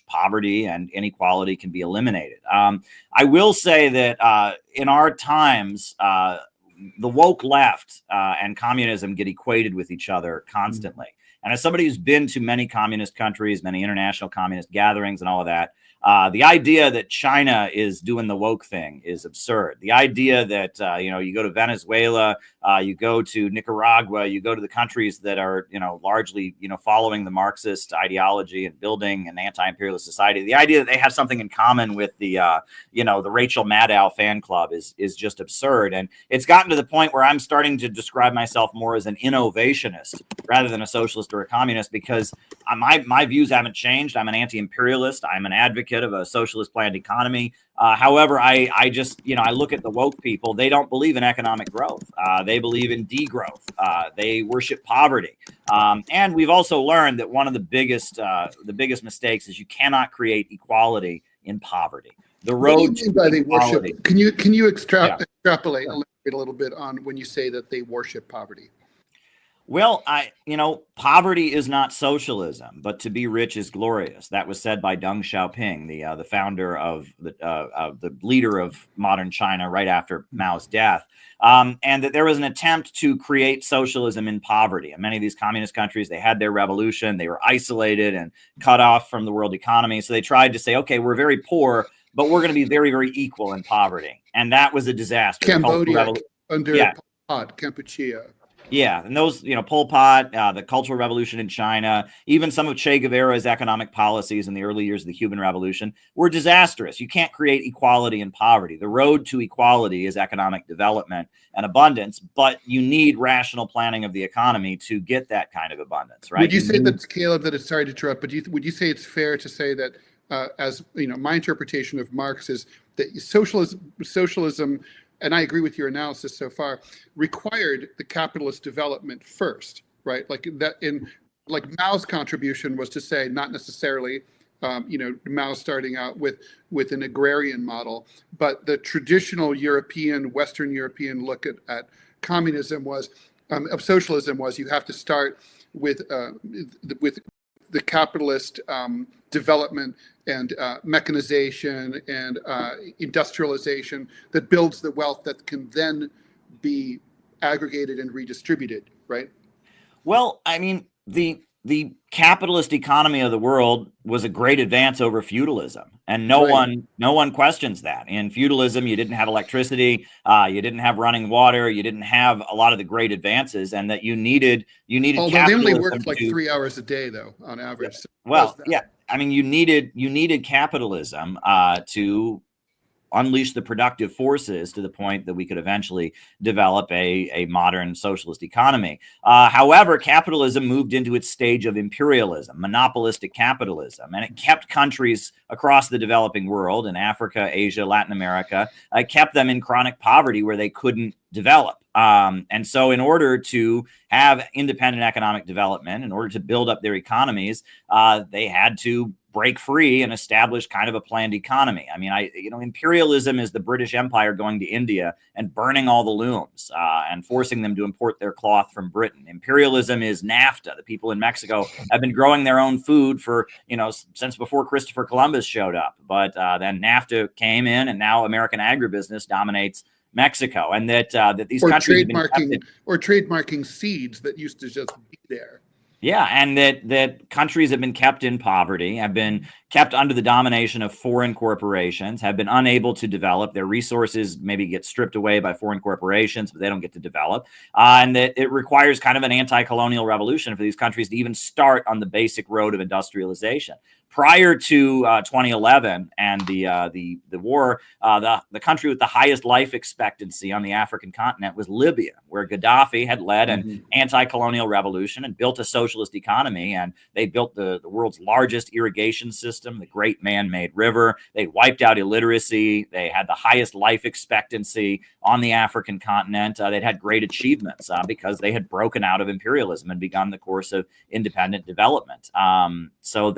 poverty and inequality can be eliminated. I will say that in our times, the woke left and communism get equated with each other constantly. And as somebody who's been to many communist countries, many international communist gatherings and all of that, the idea that China is doing the woke thing is absurd. The idea that, you know, you go to Venezuela, you go to Nicaragua, you go to the countries that are, you know, largely, you know, following the Marxist ideology and building an anti-imperialist society. The idea that they have something in common with the, you know, the Rachel Maddow fan club is just absurd. And it's gotten to the point where I'm starting to describe myself more as an innovationist rather than a socialist or a communist, because my views haven't changed. I'm an anti-imperialist. I'm an advocate of a socialist planned economy. However, I just, you know, I look at the woke people. They don't believe in economic growth. They believe in degrowth. They worship poverty. And we've also learned that one of the biggest mistakes is you cannot create equality in poverty. The road what do you mean by they equality. worship? Can you extrapolate a little bit on when you say that they worship poverty? Well, you know, poverty is not socialism, but to be rich is glorious. That was said by Deng Xiaoping, the founder of the leader of modern China right after Mao's death, and that there was an attempt to create socialism in poverty. In many of these communist countries, they had their revolution, they were isolated and cut off from the world economy. So they tried to say, okay, we're very poor, but we're going to be very, very equal in poverty. And that was a disaster. Cambodia under Pol Pot, Kampuchea. Yeah, and those, you know, Pol Pot, the Cultural Revolution in China, even some of Che Guevara's economic policies in the early years of the Cuban Revolution were disastrous. You can't create equality in poverty. The road to equality is economic development and abundance, but you need rational planning of the economy to get that kind of abundance, right? Would you say that, Caleb, that it's, sorry to interrupt, but would you say it's fair to say that, as you know, my interpretation of Marx is that socialism, and I agree with your analysis so far, required the capitalist development first, right? Like that, like Mao's contribution was to say, not necessarily, you know, Mao starting out with an agrarian model, but the traditional European, Western European look at communism was, of socialism was, you have to start with the capitalist development and mechanization and industrialization that builds the wealth that can then be aggregated and redistributed, right? Well, I mean, the capitalist economy of the world was a great advance over feudalism, and no one questions that. In feudalism, you didn't have electricity, you didn't have running water, you didn't have a lot of the great advances, and that you needed. Although they only worked like 3 hours a day, though, on average. So well, yeah, I mean, you needed capitalism to unleash the productive forces to the point that we could eventually develop a modern socialist economy. However, capitalism moved into its stage of imperialism, monopolistic capitalism, and it kept countries across the developing world in Africa, Asia, Latin America, kept them in chronic poverty where they couldn't develop. And so in order to have independent economic development, in order to build up their economies, they had to break free and establish kind of a planned economy. I mean, imperialism is the British Empire going to India and burning all the looms and forcing them to import their cloth from Britain. Imperialism is NAFTA. The people in Mexico have been growing their own food for, since before Christopher Columbus showed up. But then NAFTA came in, and now American agribusiness dominates Mexico, and that these countries trademarking seeds that used to just be there. Yeah, and that countries have been kept in poverty, have been kept under the domination of foreign corporations, have been unable to develop. Their resources maybe get stripped away by foreign corporations, but they don't get to develop. And that it requires kind of an anti-colonial revolution for these countries to even start on the basic road of industrialization. Prior to 2011 and the war, the country with the highest life expectancy on the African continent was Libya, where Gaddafi had led an anti-colonial revolution and built a socialist economy. And they built the world's largest irrigation system, the Great Man-Made River. They wiped out illiteracy. They had the highest life expectancy on the African continent. They'd had great achievements because they had broken out of imperialism and begun the course of independent development. So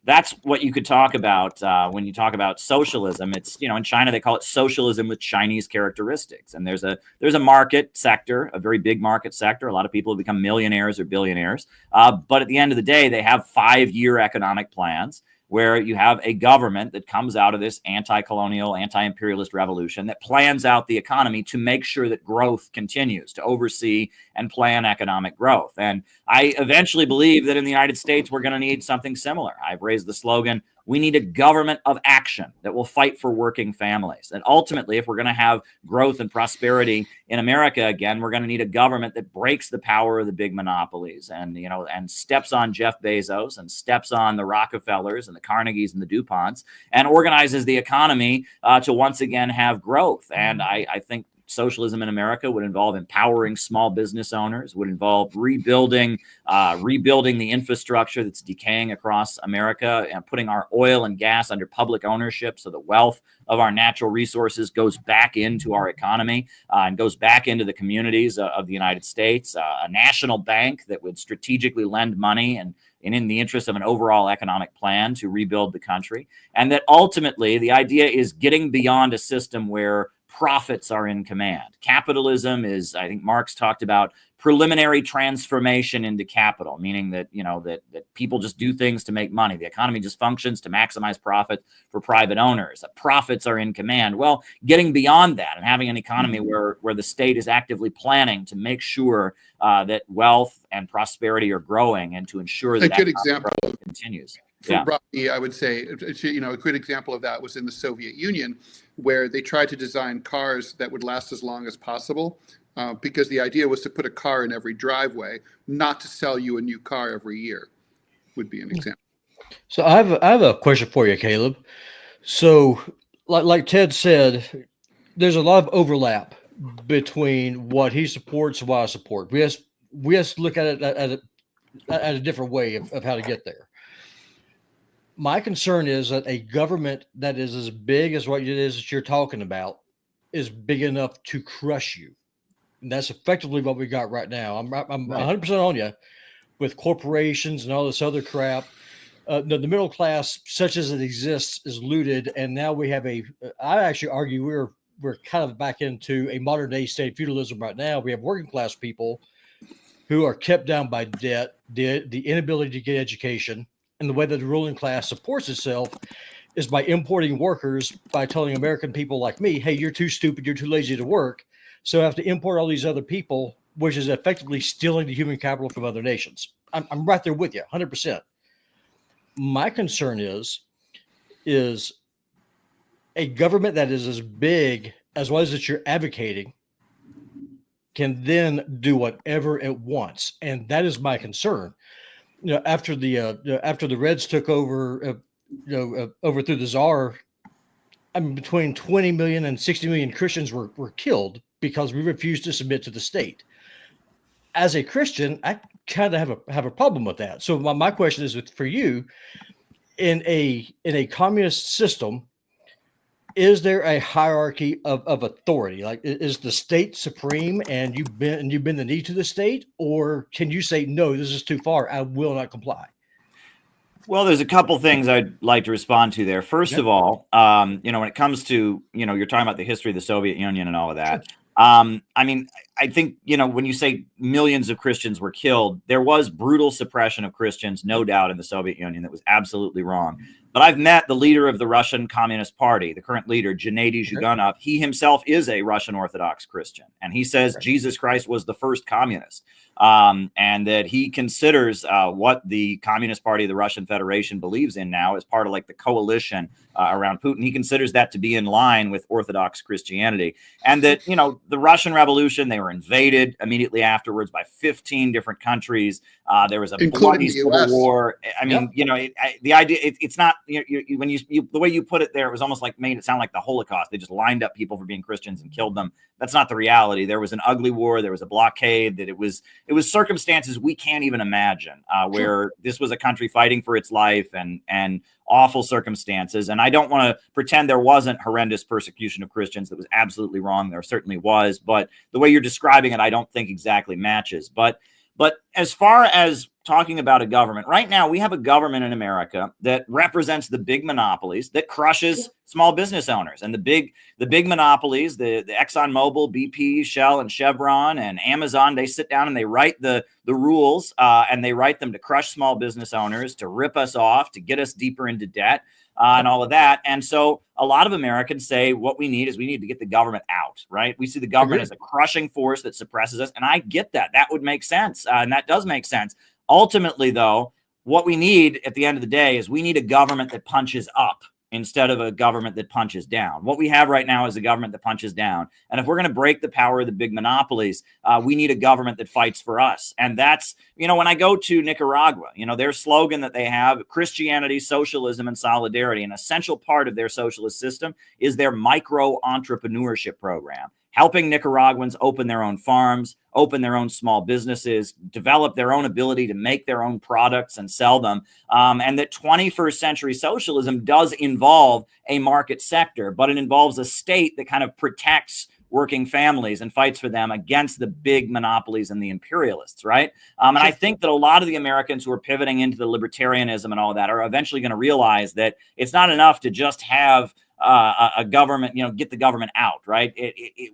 that's what you could talk about when you talk about socialism. It's, in China, they call it socialism with Chinese characteristics. And there's a market sector, a very big market sector. A lot of people have become millionaires or billionaires. But at the end of the day, they have 5-year economic plans where you have a government that comes out of this anti-colonial, anti-imperialist revolution that plans out the economy to make sure that growth continues, to oversee and plan economic growth. And I eventually believe that in the United States, we're going to need something similar. I've raised the slogan, we need a government of action that will fight for working families. And ultimately, if we're going to have growth and prosperity in America again, we're going to need a government that breaks the power of the big monopolies and, and steps on Jeff Bezos and steps on the Rockefellers and the Carnegies and the DuPonts and organizes the economy to once again have growth. And I think socialism in America would involve empowering small business owners, would involve rebuilding the infrastructure that's decaying across America and putting our oil and gas under public ownership so the wealth of our natural resources goes back into our economy and goes back into the communities of the United States, a national bank that would strategically lend money and in the interest of an overall economic plan to rebuild the country. And that ultimately the idea is getting beyond a system where profits are in command. Capitalism is, I think Marx talked about preliminary transformation into capital, meaning that, that people just do things to make money. The economy just functions to maximize profit for private owners. Profits are in command. Well, getting beyond that and having an economy where the state is actively planning to make sure that wealth and prosperity are growing and to ensure that a good example continues. For Rocky, I would say, a good example of that was in the Soviet Union, where they tried to design cars that would last as long as possible, because the idea was to put a car in every driveway, not to sell you a new car every year, would be an example. So I have a question for you, Caleb. So like Ted said, there's a lot of overlap between what he supports and what I support. We just look at it at a different way of how to get there. My concern is that a government that is as big as what it is that you're talking about is big enough to crush you. And that's effectively what we got right now. I'm 100% on you with corporations and all this other crap. The middle class, such as it exists, is looted. And now we have I actually argue we're kind of back into a modern day state of feudalism right now. We have working class people who are kept down by debt, the inability to get education. And the way that the ruling class supports itself is by importing workers, by telling American people like me, hey, you're too stupid, you're too lazy to work. So I have to import all these other people, which is effectively stealing the human capital from other nations. I'm right there with you, 100%. My concern is a government that is as big as what is it you're advocating can then do whatever it wants. And that is my concern. After the Reds took over, overthrew the Tsar, between 20 million and 60 million Christians were killed because we refused to submit to the state. As a Christian, I kind of have a problem with that. So my question is for you, in a communist system, is there a hierarchy of authority? Like, is the state supreme and you bend the knee to the state, or can you say, no, this is too far, I will not comply? Well, there's a couple things I'd like to respond to there. First of all, when it comes to, you're talking about the history of the Soviet Union and all of that. Sure. I think, when you say millions of Christians were killed, there was brutal suppression of Christians, no doubt, in the Soviet Union. That was absolutely wrong. But I've met the leader of the Russian Communist Party, the current leader, Gennady Zyuganov. He himself is a Russian Orthodox Christian. And he says Jesus Christ was the first communist. And that he considers what the Communist Party of the Russian Federation believes in now as part of like the coalition around Putin. He considers that to be in line with Orthodox Christianity. And that, the Russian Revolution, they were invaded immediately afterwards by 15 different countries. There was a bloody civil war. I mean, the idea, it's not, when the way you put it there, it was almost like made it sound like the Holocaust. They just lined up people for being Christians and killed them. That's not the reality. There was an ugly war. There was a blockade. That it was circumstances we can't even imagine, where this was a country fighting for its life and awful circumstances. And I don't want to pretend there wasn't horrendous persecution of Christians. That was absolutely wrong. There certainly was. But the way you're describing it, I don't think exactly matches. But as far as talking about a government. Right now, we have a government in America that represents the big monopolies, that crushes small business owners. And the big monopolies, the ExxonMobil, BP, Shell, and Chevron, and Amazon, they sit down and they write the rules, and they write them to crush small business owners, to rip us off, to get us deeper into debt, and all of that. And so a lot of Americans say what we need to get the government out, right? We see the government as a crushing force that suppresses us. And I get that. That would make sense. And that does make sense. Ultimately, though, what we need at the end of the day is we need a government that punches up instead of a government that punches down. What we have right now is a government that punches down. And if we're going to break the power of the big monopolies, we need a government that fights for us. And that's, when I go to Nicaragua, their slogan that they have, Christianity, socialism, and solidarity, an essential part of their socialist system is their micro entrepreneurship program, helping Nicaraguans open their own farms, open their own small businesses, develop their own ability to make their own products and sell them. And that 21st century socialism does involve a market sector, but it involves a state that kind of protects working families and fights for them against the big monopolies and the imperialists, right? And I think that a lot of the Americans who are pivoting into the libertarianism and all that are eventually going to realize that it's not enough to just have a government, get the government out, right?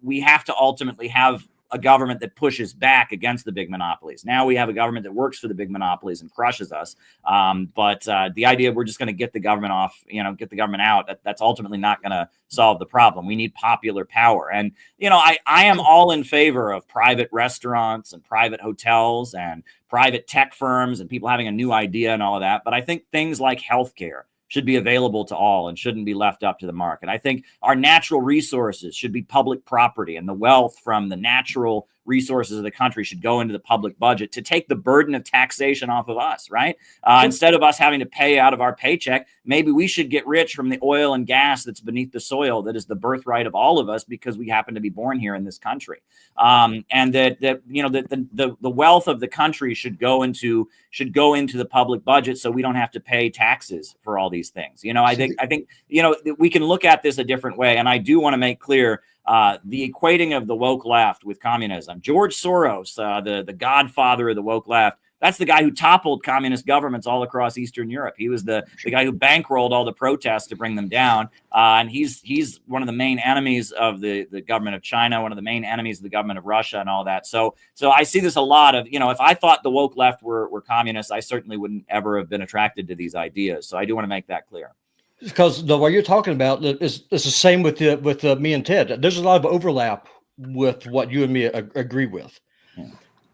We have to ultimately have a government that pushes back against the big monopolies. Now we have a government that works for the big monopolies and crushes us. But the idea we're just going to get the government off, get the government out, that's ultimately not going to solve the problem. We need popular power. And, I am all in favor of private restaurants and private hotels and private tech firms and people having a new idea and all of that. But I think things like healthcare should be available to all and shouldn't be left up to the market. I think our natural resources should be public property, and the wealth from the natural resources of the country should go into the public budget to take the burden of taxation off of us, right? Instead of us having to pay out of our paycheck, maybe we should get rich from the oil and gas that's beneath the soil that is the birthright of all of us because we happen to be born here in this country. And that the wealth of the country should go into the public budget so we don't have to pay taxes for all these things. I think we can look at this a different way. And I do want to make clear the equating of the woke left with communism. George Soros, the godfather of the woke left, that's the guy who toppled communist governments all across Eastern Europe. He was the guy who bankrolled all the protests to bring them down. And he's one of the main enemies of the government of China, one of the main enemies of the government of Russia and all that. So I see this a lot of, if I thought the woke left were communists, I certainly wouldn't ever have been attracted to these ideas. So I do want to make that clear. Because what you're talking about is the same with me and Ted. There's a lot of overlap with what you and me agree with. Yeah.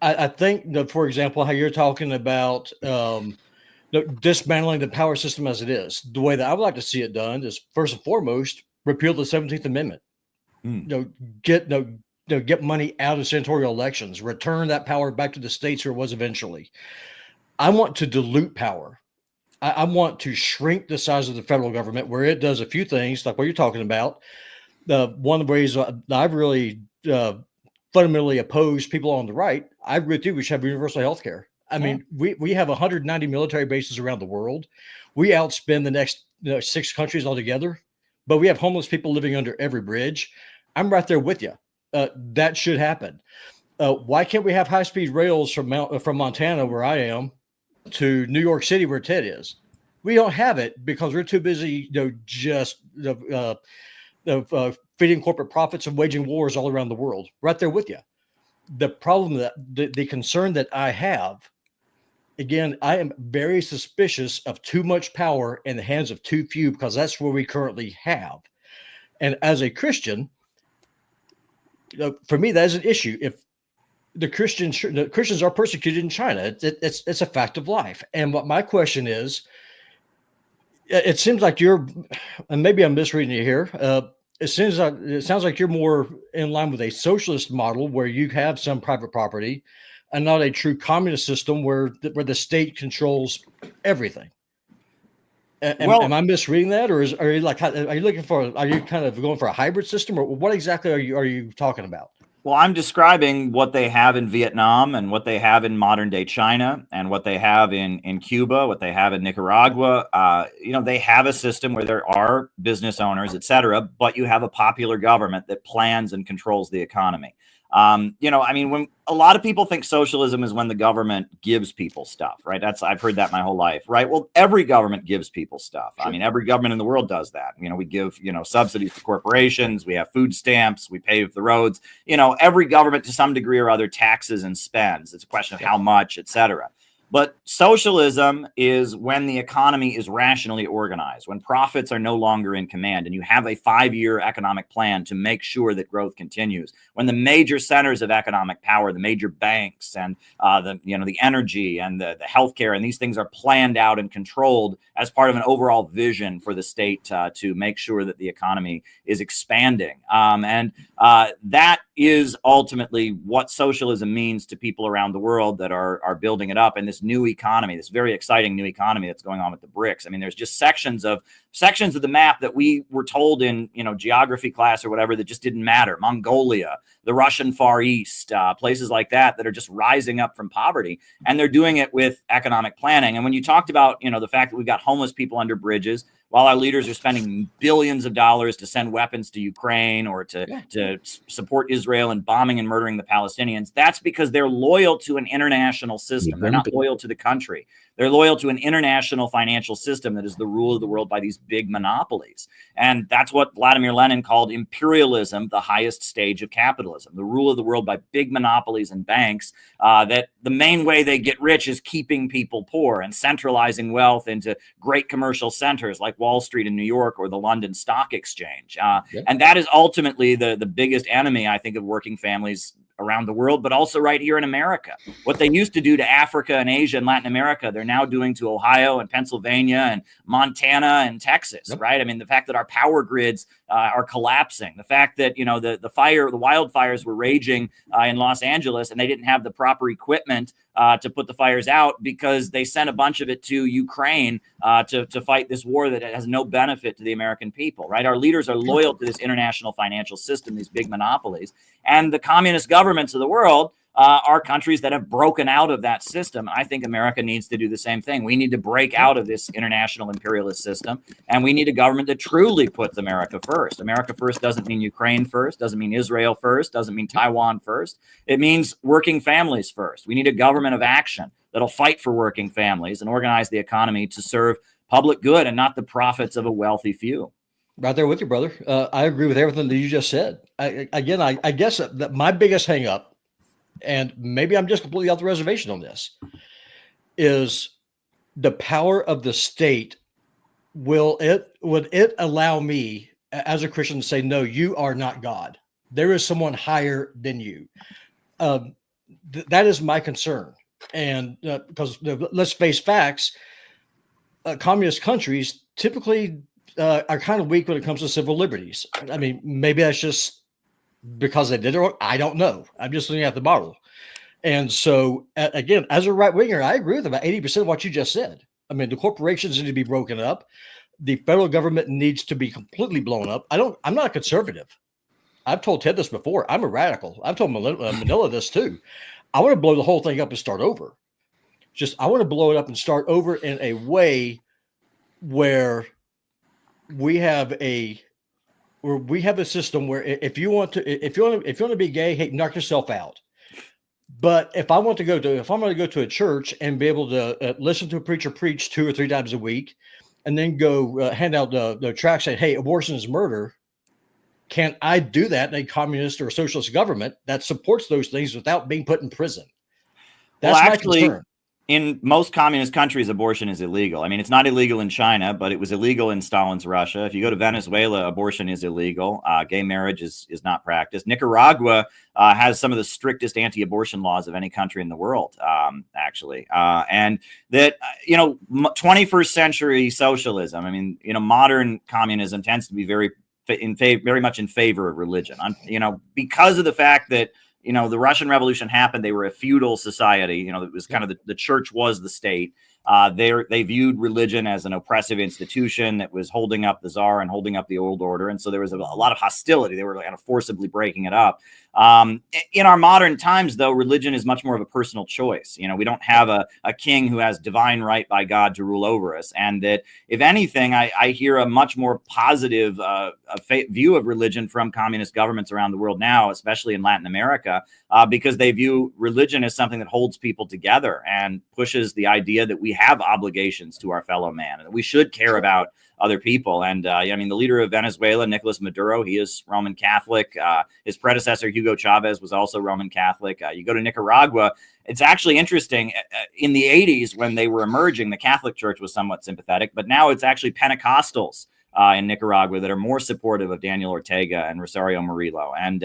I think that, for example, how you're talking about dismantling the power system as it is. The way that I would like to see it done is, first and foremost, repeal the 17th Amendment. Get money out of senatorial elections, return that power back to the states where it was eventually. I want to dilute power. I want to shrink the size of the federal government where it does a few things like what you're talking about. One of the ways I've really fundamentally opposed people on the right, I agree with you, we should have universal health care. I mean, we have 190 military bases around the world. We outspend the next 6 countries altogether, but we have homeless people living under every bridge. I'm right there with you. That should happen. Why can't we have high-speed rails from Montana, where I am, to New York City, where Ted is? We don't have it because we're too busy, feeding corporate profits and waging wars all around the world. Right there with you. The problem that the concern that I have, again, I am very suspicious of too much power in the hands of too few, because that's where we currently have. And as a Christian, for me, that is an issue. If the Christians are persecuted in China, it's a fact of life. And what my question is, it seems like you're, and maybe I'm misreading you here. It sounds like you're more in line with a socialist model where you have some private property, and not a true communist system where the state controls everything. Am I misreading that, or are you kind of going for a hybrid system, or what exactly are you talking about? Well, I'm describing what they have in Vietnam and what they have in modern day China and what they have in Cuba, what they have in Nicaragua. They have a system where there are business owners, et cetera, but you have a popular government that plans and controls the economy. I mean, when a lot of people think socialism is when the government gives people stuff, right? I've heard that my whole life, right? Well, every government gives people stuff. I mean, every government in the world does that. We give, subsidies to corporations, we have food stamps, we pave the roads, every government to some degree or other taxes and spends. It's a question of how much, et cetera. But socialism is when the economy is rationally organized, when profits are no longer in command, and you have a 5-year economic plan to make sure that growth continues. When the major centers of economic power, the major banks and the energy and the healthcare and these things are planned out and controlled as part of an overall vision for the state to make sure that the economy is expanding. That is ultimately what socialism means to people around the world that are building it up in this new economy, this very exciting new economy that's going on with the BRICS. I mean, there's just sections of the map that we were told in geography class or whatever that just didn't matter. Mongolia, the Russian Far East, places like that are just rising up from poverty, and they're doing it with economic planning. And when you talked about the fact that we've got homeless people under bridges, while our leaders are spending billions of dollars to send weapons to Ukraine or to support Israel and bombing and murdering the Palestinians, that's because they're loyal to an international system. They're not loyal to the country. They're loyal to an international financial system that is the rule of the world by these big monopolies. And that's what Vladimir Lenin called imperialism, the highest stage of capitalism, the rule of the world by big monopolies and banks, that the main way they get rich is keeping people poor and centralizing wealth into great commercial centers like Wall Street in New York or the London Stock Exchange. And that is ultimately the biggest enemy, I think, of working families around the world, but also right here in America. What they used to do to Africa and Asia and Latin America, they're now doing to Ohio and Pennsylvania and Montana and Texas, right? I mean, the fact that our power grids are collapsing, the fact that, the wildfires were raging in Los Angeles and they didn't have the proper equipment to put the fires out because they sent a bunch of it to Ukraine to fight this war that has no benefit to the American people, right? Our leaders are loyal to this international financial system, these big monopolies, and the communist governments of the world are countries that have broken out of that system. I think America needs to do the same thing. We need to break out of this international imperialist system, and we need a government that truly puts America first. America first doesn't mean Ukraine first, doesn't mean Israel first, doesn't mean Taiwan first. It means working families first. We need a government of action that'll fight for working families and organize the economy to serve public good and not the profits of a wealthy few. Right there with you, brother. I agree with everything that you just said. I guess that my biggest hang up, and maybe I'm just completely off the reservation on this, is the power of the state. Would it allow me as a Christian to say, no, you are not God. There is someone higher than you. That is my concern. And because let's face facts, communist countries typically are kind of weak when it comes to civil liberties. I mean, maybe that's just because they did it. I don't know. I'm just looking at the model. And so, again, as a right winger, I agree with about 80% of what you just said. I mean, the corporations need to be broken up. The federal government needs to be completely blown up. I'm not a conservative. I've told Ted this before. I'm a radical. I've told Manila this too. I want to blow the whole thing up and start over. I want to blow it up and start over in a way where we have a system where if you want to be gay, hey, knock yourself out. But if I'm going to go to a church and be able to listen to a preacher preach 2 or 3 times a week, and then go hand out the tract saying, hey, abortion is murder, can I do that in a communist or a socialist government that supports those things without being put in prison? That's my concern. In most communist countries, abortion is illegal. I mean, it's not illegal in China, but it was illegal in Stalin's Russia. If you go to Venezuela, abortion is illegal. Gay marriage is not practiced. Nicaragua has some of the strictest anti-abortion laws of any country in the world, actually. And that, 21st century socialism, I mean, modern communism tends to be very much in favor of religion, because of the fact that the Russian Revolution happened. They were a feudal society. It was kind of the church was the state. They viewed religion as an oppressive institution that was holding up the czar and holding up the old order. And so there was a lot of hostility. They were kind of forcibly breaking it up. In our modern times, though, religion is much more of a personal choice. We don't have a king who has divine right by God to rule over us. And that, if anything, I hear a much more positive view of religion from communist governments around the world now, especially in Latin America, because they view religion as something that holds people together and pushes the idea that we have obligations to our fellow man and that we should care about other people. And the leader of Venezuela, Nicolas Maduro, he is Roman Catholic. His predecessor, Hugo Chavez, was also Roman Catholic. You go to Nicaragua, it's actually interesting. In the 80s, when they were emerging, the Catholic Church was somewhat sympathetic, but now it's actually Pentecostals in Nicaragua that are more supportive of Daniel Ortega and Rosario Murillo. And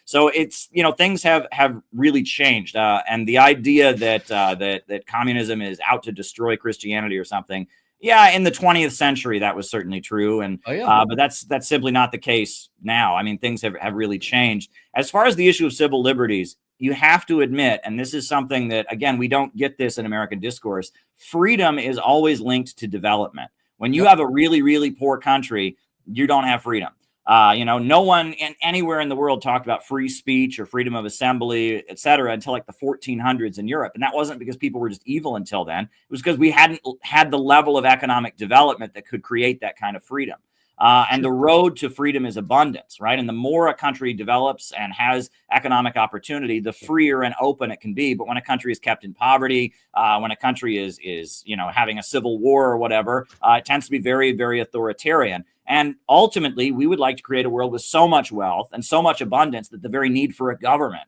so it's, things have really changed. And the idea that communism is out to destroy Christianity or something, yeah, in the 20th century, that was certainly true. And but that's simply not the case now. I mean, things have really changed. As far as the issue of civil liberties, you have to admit, and this is something that, again, we don't get this in American discourse, freedom is always linked to development. When you have a really, really poor country, you don't have freedom. No one anywhere in the world talked about free speech or freedom of assembly, et cetera, until like the 1400s in Europe. And that wasn't because people were just evil until then. It was because we hadn't had the level of economic development that could create that kind of freedom. And the road to freedom is abundance, right? And the more a country develops and has economic opportunity, the freer and open it can be. But when a country is kept in poverty, when a country is having a civil war or whatever, it tends to be very, very authoritarian. And ultimately, we would like to create a world with so much wealth and so much abundance that the very need for a government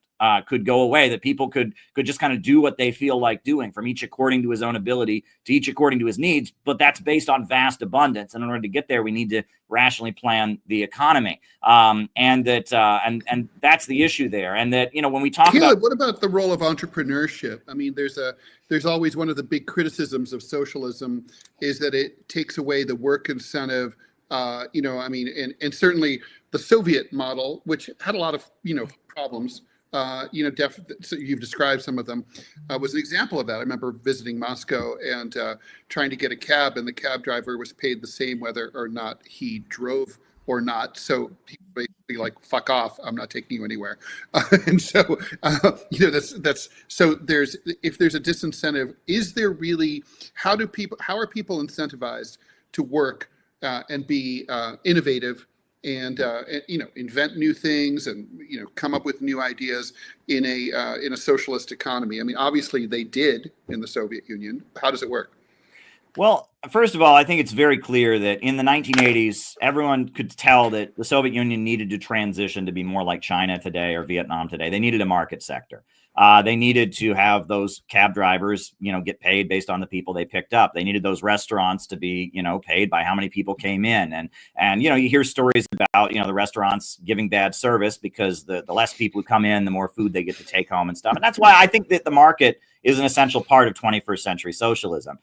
could go away, that people could just kind of do what they feel like doing, from each according to his own ability to each according to his needs. But that's based on vast abundance. And in order to get there, we need to rationally plan the economy. And that's the issue there. And that, when we talk Caleb, about what about the role of entrepreneurship? I mean, there's always one of the big criticisms of socialism is that it takes away the work incentive. And certainly the Soviet model, which had a lot of, problems, so you've described some of them, was an example of that. I remember visiting Moscow and trying to get a cab, and the cab driver was paid the same whether or not he drove or not. So people basically like, fuck off, I'm not taking you anywhere. And so, that's so if there's a disincentive, is there really, how are people incentivized to work and be innovative and invent new things and come up with new ideas in a socialist economy? I mean, obviously they did in the Soviet Union. How does it work? Well, first of all, I think it's very clear that in the 1980s, everyone could tell that the Soviet Union needed to transition to be more like China today or Vietnam today. They needed a market sector. They needed to have those cab drivers, get paid based on the people they picked up. They needed those restaurants to be, paid by how many people came in. And you hear stories about, the restaurants giving bad service because the less people who come in, the more food they get to take home and stuff. And that's why I think that the market is an essential part of 21st century socialism.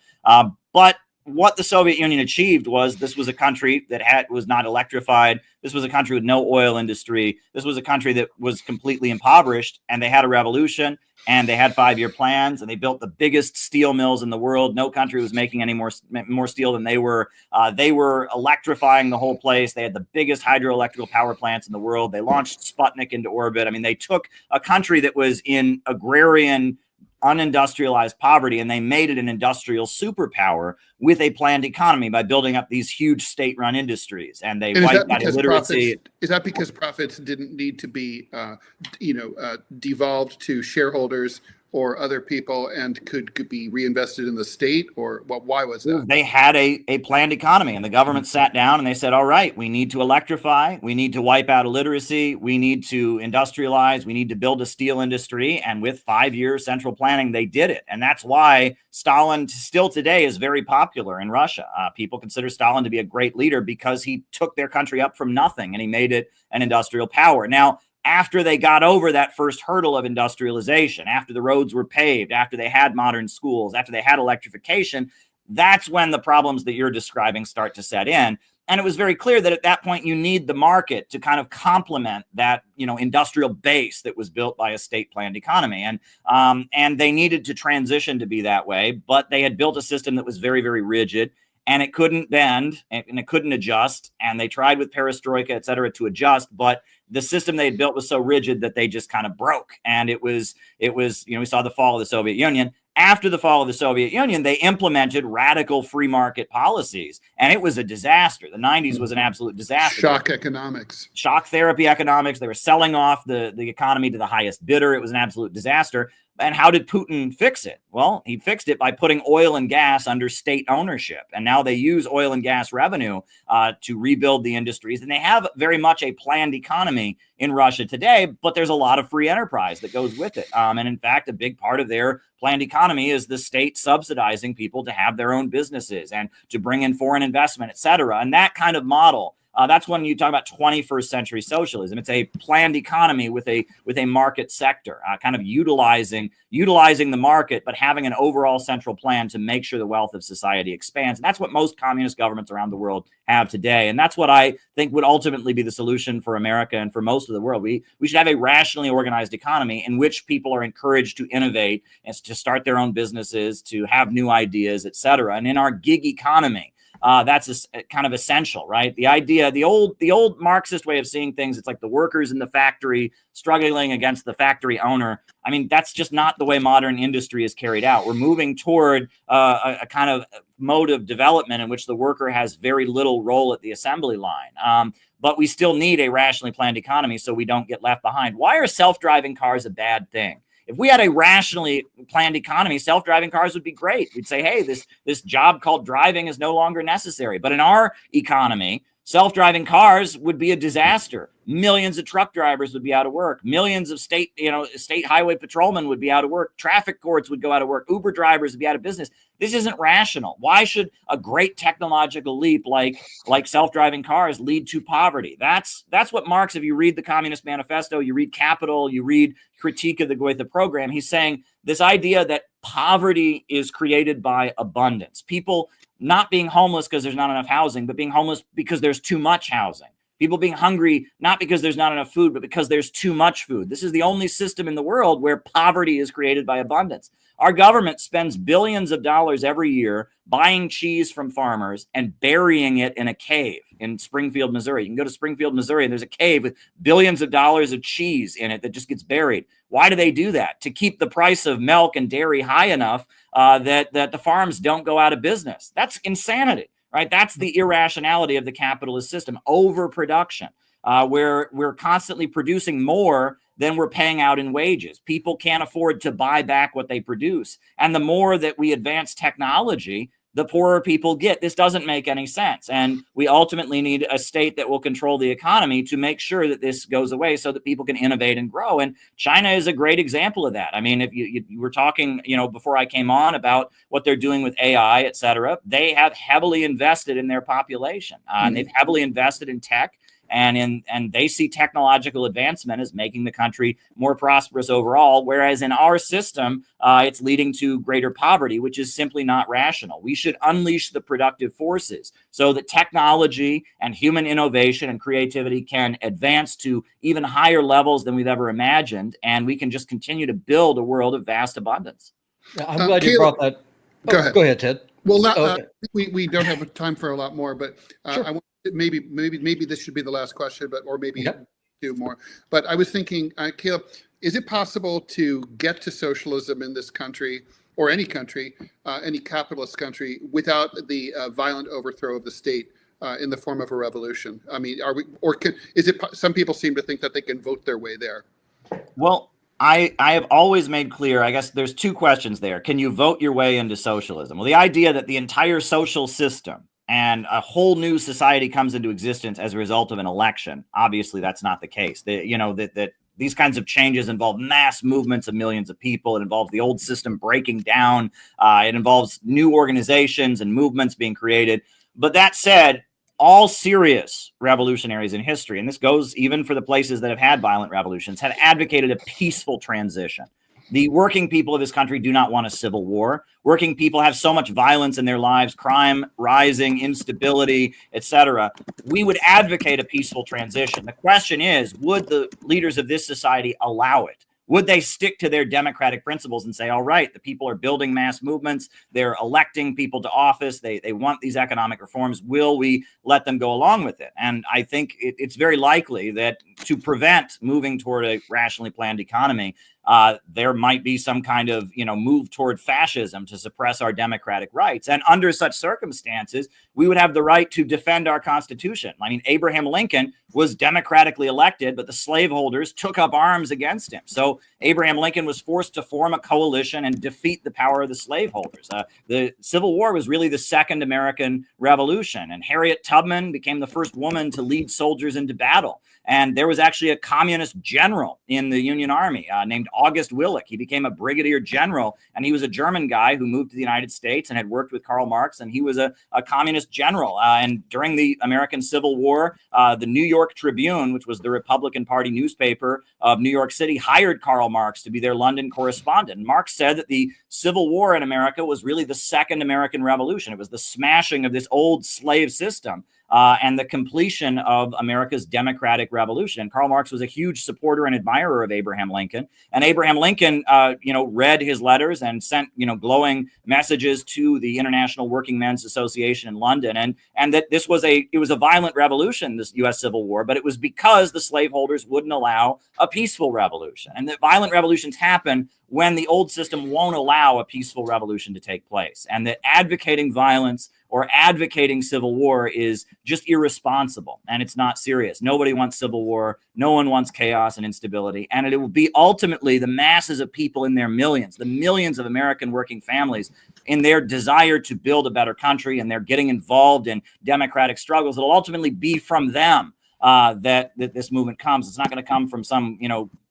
But what the Soviet Union achieved was, this was a country that was not electrified. This was a country with no oil industry. This was a country that was completely impoverished, and they had a revolution, and they had 5-year plans, and they built the biggest steel mills in the world. No country was making any more steel than they were. They were electrifying the whole place. They had the biggest hydroelectrical power plants in the world. They launched Sputnik into orbit. I mean, they took a country that was in agrarian, unindustrialized poverty, and they made it an industrial superpower with a planned economy by building up these huge state-run industries. And they wiped out illiteracy. Is that because profits didn't need to be, devolved to shareholders or other people and could be reinvested in the state? Or why was that? They had a planned economy, and the government sat down and they said, all right, we need to electrify. We need to wipe out illiteracy. We need to industrialize. We need to build a steel industry. And with 5-year central planning, they did it. And that's why Stalin still today is very popular in Russia. People consider Stalin to be a great leader because he took their country up from nothing and he made it an industrial power. Now, after they got over that first hurdle of industrialization, after the roads were paved, after they had modern schools, after they had electrification, that's when the problems that you're describing start to set in. And it was very clear that at that point you need the market to kind of complement that, industrial base that was built by a state-planned economy. And they needed to transition to be that way, but they had built a system that was very, very rigid, and it couldn't bend and it couldn't adjust. And they tried with perestroika, et cetera, to adjust, but the system they had built was so rigid that they just kind of broke. And it was, we saw the fall of the Soviet Union. After the fall of the Soviet Union, they implemented radical free market policies, and it was a disaster. The 90s was an absolute disaster. Shock economics. Shock therapy economics. They were selling off the economy to the highest bidder. It was an absolute disaster. And how did Putin fix it? Well, he fixed it by putting oil and gas under state ownership. And now they use oil and gas revenue to rebuild the industries. And they have very much a planned economy in Russia today, but there's a lot of free enterprise that goes with it. And in fact, a big part of their planned economy is the state subsidizing people to have their own businesses and to bring in foreign investment, et cetera. And that kind of model, that's when you talk about 21st century socialism. It's a planned economy with a market sector, kind of utilizing the market, but having an overall central plan to make sure the wealth of society expands. And that's what most communist governments around the world have today. And that's what I think would ultimately be the solution for America and for most of the world. We should have a rationally organized economy in which people are encouraged to innovate and to start their own businesses, to have new ideas, et cetera. And in our gig economy, that's kind of essential, right? The idea, the old Marxist way of seeing things, it's like the workers in the factory struggling against the factory owner. I mean, that's just not the way modern industry is carried out. We're moving toward a kind of mode of development in which the worker has very little role at the assembly line. But we still need a rationally planned economy so we don't get left behind. Why are self-driving cars a bad thing? If we had a rationally planned economy, self-driving cars would be great. We'd say, hey, this job called driving is no longer necessary. But in our economy, self-driving cars would be a disaster. Millions of truck drivers would be out of work. Millions of state highway patrolmen would be out of work. Traffic courts would go out of work. Uber drivers would be out of business. This isn't rational. Why should a great technological leap like self-driving cars lead to poverty? That's what Marx, if you read the Communist Manifesto, you read Capital, you read Critique of the Goethe Program, he's saying this idea that poverty is created by abundance. People not being homeless because there's not enough housing, but being homeless because there's too much housing. People being hungry, not because there's not enough food, but because there's too much food. This is the only system in the world where poverty is created by abundance. Our government spends billions of dollars every year buying cheese from farmers and burying it in a cave in Springfield, Missouri. You can go to Springfield, Missouri, and there's a cave with billions of dollars of cheese in it that just gets buried. Why do they do that? To keep the price of milk and dairy high enough that the farms don't go out of business. That's insanity. Right, that's the irrationality of the capitalist system, overproduction, where we're constantly producing more than we're paying out in wages. People can't afford to buy back what they produce. And the more that we advance technology, the poorer people get. This doesn't make any sense. And we ultimately need a state that will control the economy to make sure that this goes away so that people can innovate and grow. And China is a great example of that. I mean, if you were talking, before I came on about what they're doing with AI, et cetera, they have heavily invested in their population. And they've heavily invested in tech. And they see technological advancement as making the country more prosperous overall, whereas in our system, it's leading to greater poverty, which is simply not rational. We should unleash the productive forces so that technology and human innovation and creativity can advance to even higher levels than we've ever imagined, and we can just continue to build a world of vast abundance. I'm glad you brought that. Go ahead, Ted. Well, we don't have time for a lot more, but sure. I want maybe this should be the last question, or maybe do more. But I was thinking, Caleb, is it possible to get to socialism in this country or any country, any capitalist country, without the violent overthrow of the state in the form of a revolution? I mean, some people seem to think that they can vote their way there. Well, I have always made clear, I guess there's two questions there. Can you vote your way into socialism? Well, the idea that the entire social system and a whole new society comes into existence as a result of an election, obviously that's not the case. That these kinds of changes involve mass movements of millions of people. It involves the old system breaking down. It involves new organizations and movements being created. But that said, all serious revolutionaries in history, and this goes even for the places that have had violent revolutions, have advocated a peaceful transition. The working people of this country do not want a civil war. Working people have so much violence in their lives, crime rising, instability, etc. We would advocate a peaceful transition. The question is, would the leaders of this society allow it? Would they stick to their democratic principles and say, all right, the people are building mass movements, they're electing people to office, they want these economic reforms, will we let them go along with it? And I think it's very likely that to prevent moving toward a rationally planned economy, there might be some kind of, move toward fascism to suppress our democratic rights. And under such circumstances, we would have the right to defend our Constitution. I mean, Abraham Lincoln was democratically elected, but the slaveholders took up arms against him. So Abraham Lincoln was forced to form a coalition and defeat the power of the slaveholders. The Civil War was really the second American Revolution, and Harriet Tubman became the first woman to lead soldiers into battle. And there was actually a communist general in the Union Army named August Willich. He became a brigadier general, and he was a German guy who moved to the United States and had worked with Karl Marx, and he was a communist general. And during the American Civil War, the New York Tribune, which was the Republican Party newspaper of New York City, hired Karl Marx to be their London correspondent. And Marx said that the Civil War in America was really the second American Revolution. It was the smashing of this old slave system. And the completion of America's democratic revolution. And Karl Marx was a huge supporter and admirer of Abraham Lincoln. And Abraham Lincoln, read his letters and sent, glowing messages to the International Working Men's Association in London. And that it was a violent revolution, this U.S. Civil War, but it was because the slaveholders wouldn't allow a peaceful revolution. And that violent revolutions happen when the old system won't allow a peaceful revolution to take place. And that advocating violence or advocating civil war is just irresponsible, and it's not serious. Nobody wants civil war. No one wants chaos and instability. And it will be ultimately the masses of people in their millions, the millions of American working families in their desire to build a better country, and they're getting involved in democratic struggles. It'll ultimately be from them that this movement comes. It's not going to come from some,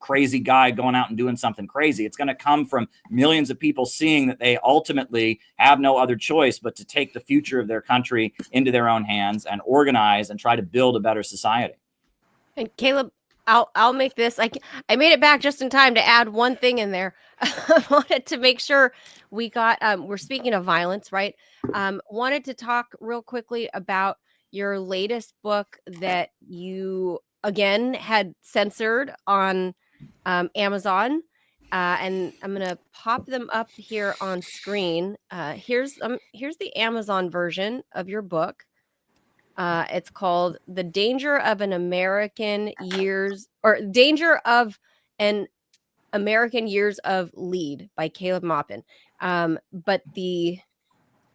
crazy guy going out and doing something crazy. It's going to come from millions of people seeing that they ultimately have no other choice but to take the future of their country into their own hands and organize and try to build a better society. And Caleb, I'll make this. I made it back just in time to add one thing in there. I wanted to make sure we got. We're speaking of violence, right? Wanted to talk real quickly about your latest book that you again had censored on Amazon, and I'm gonna pop them up here on screen. Here's the Amazon version of your book. It's called "The Danger of an American Years" or "Danger of an American Years of Lead" by Caleb Maupin. But the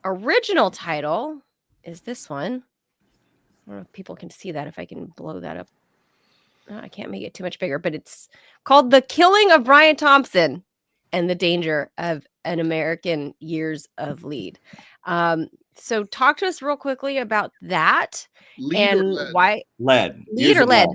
original title is this one. I don't know if people can see that, if I can blow that up. I can't make it too much bigger, but it's called "The Killing of Brian Thompson and the Danger of an American Years of Lead." So talk to us real quickly about that. Lead and or lead? Lead. Lead Years or of lead?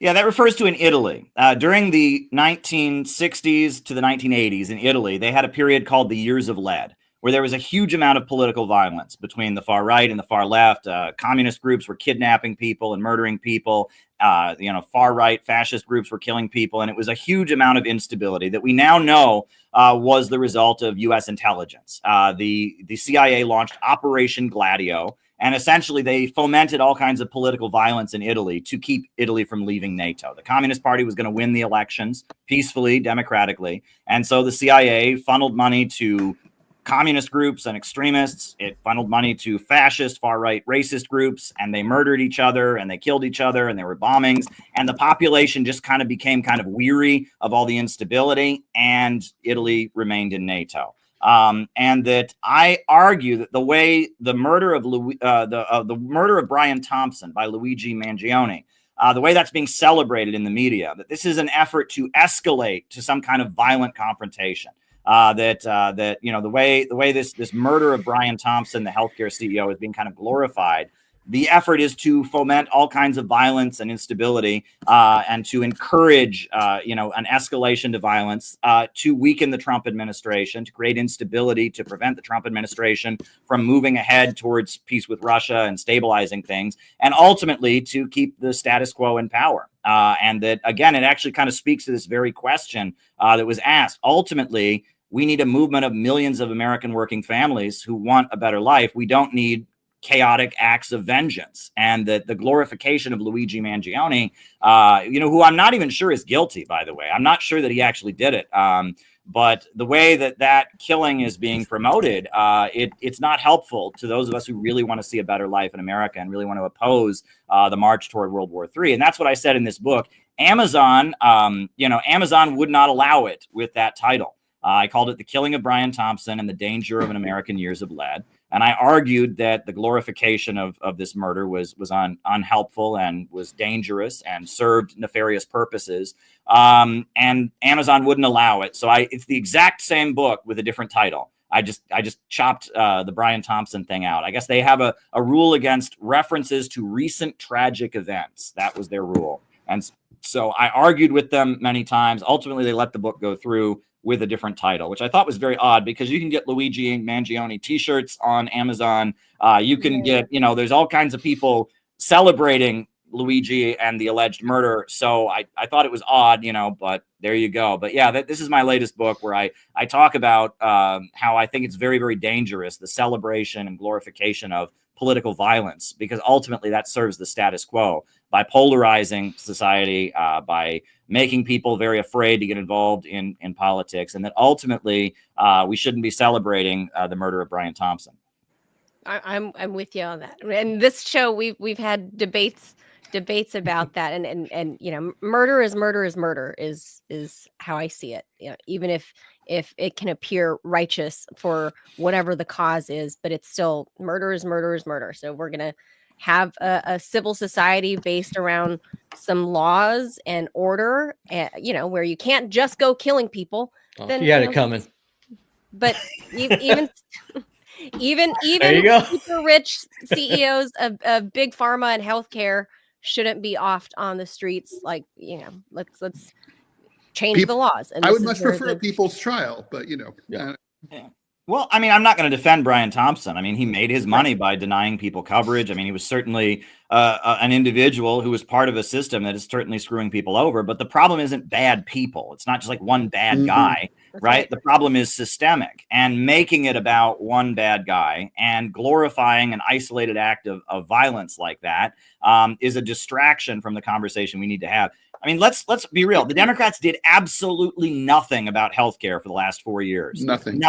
Yeah, that refers to in Italy. During the 1960s to the 1980s in Italy, they had a period called the Years of Lead, where there was a huge amount of political violence between the far right and the far left. Communist groups were kidnapping people and murdering people. Far right fascist groups were killing people. And it was a huge amount of instability that we now know was the result of U.S. intelligence. The CIA launched Operation Gladio. And essentially, they fomented all kinds of political violence in Italy to keep Italy from leaving NATO. The Communist Party was going to win the elections peacefully, democratically. And so the CIA funneled money to communist groups and extremists. It funneled money to fascist, far-right, racist groups, and they murdered each other, and they killed each other, and there were bombings. And the population just kind of became kind of weary of all the instability, and Italy remained in NATO. And that I argue that the murder of Brian Thompson by Luigi Mangione, the way that's being celebrated in the media, that this is an effort to escalate to some kind of violent confrontation. The way this murder of Brian Thompson, the healthcare CEO, is being kind of glorified. The effort is to foment all kinds of violence and instability, and to encourage, an escalation to violence, to weaken the Trump administration, to create instability, to prevent the Trump administration from moving ahead towards peace with Russia and stabilizing things, and ultimately to keep the status quo in power. And that, again, it actually kind of speaks to this very question that was asked. Ultimately, we need a movement of millions of American working families who want a better life. We don't need chaotic acts of vengeance. And that the glorification of Luigi Mangione, who I'm not even sure is guilty, by the way. I'm not sure that he actually did it. But the way that killing is being promoted, it's not helpful to those of us who really want to see a better life in America and really want to oppose the march toward World War III. And that's what I said in this book. Amazon, Amazon would not allow it with that title. I called it The Killing of Brian Thompson and the Danger of an American Years of Lead. And I argued that the glorification of this murder was unhelpful and was dangerous and served nefarious purposes. And Amazon wouldn't allow it. So it's the exact same book with a different title. I just chopped the Brian Thompson thing out. I guess they have a rule against references to recent tragic events. That was their rule. And so I argued with them many times. Ultimately, they let the book go through with a different title, which I thought was very odd because you can get Luigi Mangione t-shirts on Amazon. You can get, there's all kinds of people celebrating Luigi and the alleged murder. So I thought it was odd, but there you go. But yeah, this is my latest book where I talk about how I think it's very, very dangerous, the celebration and glorification of political violence, because ultimately that serves the status quo by polarizing society, by making people very afraid to get involved in politics, and that ultimately we shouldn't be celebrating the murder of Brian Thompson. I'm with you on that. And this show we've had debates about that, and murder is murder is how I see it. Even if it can appear righteous for whatever the cause is, but it's still murder is murder. So we're gonna have a civil society based around some laws and order, where you can't just go killing people. Then you had it coming. But even There you go. super rich CEOs of big pharma and healthcare shouldn't be offed on the streets. Like, let's change the laws. And I would much prefer a people's trial, but Yeah. Well, I mean, I'm not going to defend Brian Thompson. I mean, he made his money by denying people coverage. I mean, he was certainly an individual who was part of a system that is certainly screwing people over. But the problem isn't bad people. It's not just like one bad guy, right? The problem is systemic, and making it about one bad guy and glorifying an isolated act of violence like that is a distraction from the conversation we need to have. I mean, let's be real. The Democrats did absolutely nothing about healthcare for the last 4 years. Nothing.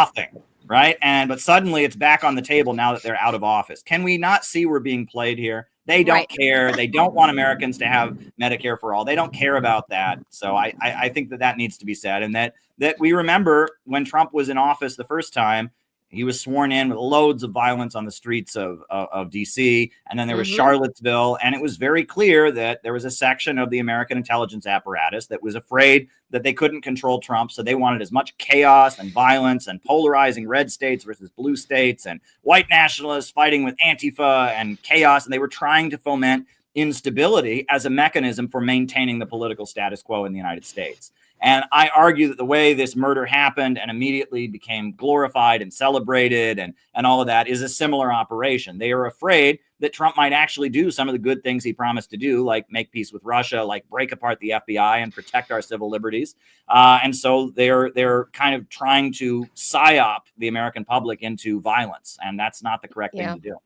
Right. But suddenly it's back on the table now that they're out of office. Can we not see we're being played here? They don't care. They don't want Americans to have Medicare for all. They don't care about that. So I think that needs to be said, and that we remember when Trump was in office the first time. He was sworn in with loads of violence on the streets of D.C. And then there was Charlottesville. And it was very clear that there was a section of the American intelligence apparatus that was afraid that they couldn't control Trump. So they wanted as much chaos and violence and polarizing red states versus blue states and white nationalists fighting with Antifa and chaos. And they were trying to foment instability as a mechanism for maintaining the political status quo in the United States. And I argue that the way this murder happened and immediately became glorified and celebrated and all of that is a similar operation. They are afraid that Trump might actually do some of the good things he promised to do, like make peace with Russia, like break apart the FBI and protect our civil liberties. And so they're kind of trying to psyop the American public into violence. And that's not the correct thing to do.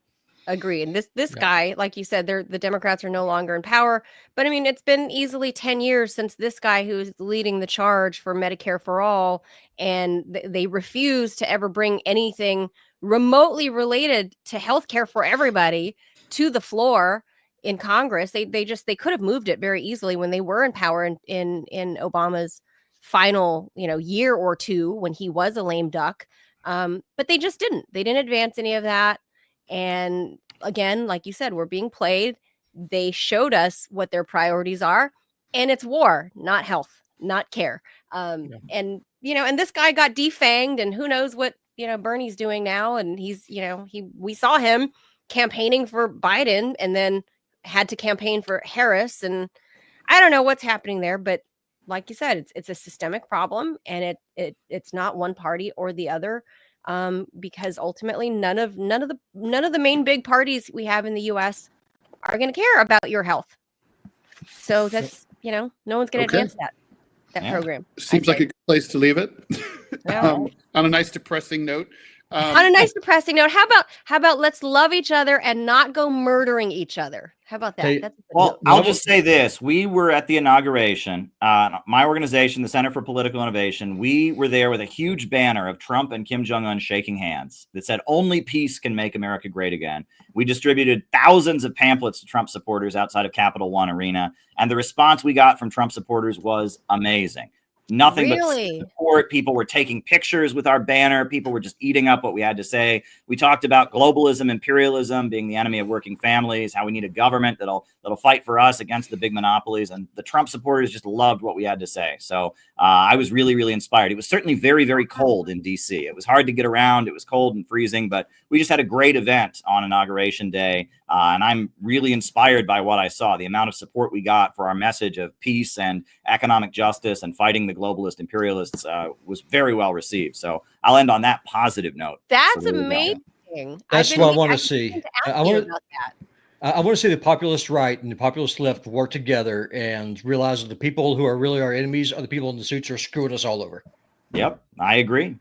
Agree. And this guy, like you said, the Democrats are no longer in power. But I mean, it's been easily 10 years since this guy who's leading the charge for Medicare for all, and they refuse to ever bring anything remotely related to healthcare for everybody to the floor in Congress. They could have moved it very easily when they were in power in Obama's final year or two when he was a lame duck. But they just didn't. They didn't advance any of that. And again, like you said, we're being played. They showed us what their priorities are, and it's war, not health, not care. And this guy got defanged, and who knows what Bernie's doing now. And we saw him campaigning for Biden, and then had to campaign for Harris, and I don't know what's happening there. But like you said, it's a systemic problem, and it's not one party or the other. Because ultimately none of the main big parties we have in the U.S. are going to care about your health. So that's no one's going to Okay. advance that Yeah. program. Seems like a good place to leave it. Yeah. On a nice depressing note. On a nice depressing note, how about let's love each other and not go murdering each other? How about that? Okay. That's a good Well, note. I'll just say this. We were at the inauguration. My organization, the Center for Political Innovation, we were there with a huge banner of Trump and Kim Jong-un shaking hands that said, "Only peace can make America great again." We distributed thousands of pamphlets to Trump supporters outside of Capital One Arena, and the response we got from Trump supporters was amazing. Nothing Really? but support. People were taking pictures with our banner. People were just eating up what we had to say. We talked about globalism, imperialism being the enemy of working families, how we need a government that'll fight for us against the big monopolies. And the Trump supporters just loved what we had to say. So I was really, really inspired. It was certainly very, very cold in DC. It was hard to get around. It was cold and freezing, but we just had a great event on Inauguration Day. And I'm really inspired by what I saw. The amount of support we got for our message of peace and economic justice and fighting the globalist imperialists was very well received. So I'll end on that positive note. That's So there you go. amazing. That's what I want to see. To I ask you want about that. I want to see the populist right and the populist left work together and realize that the people who are really our enemies are the people in the suits who are screwing us all over. Yep, I agree.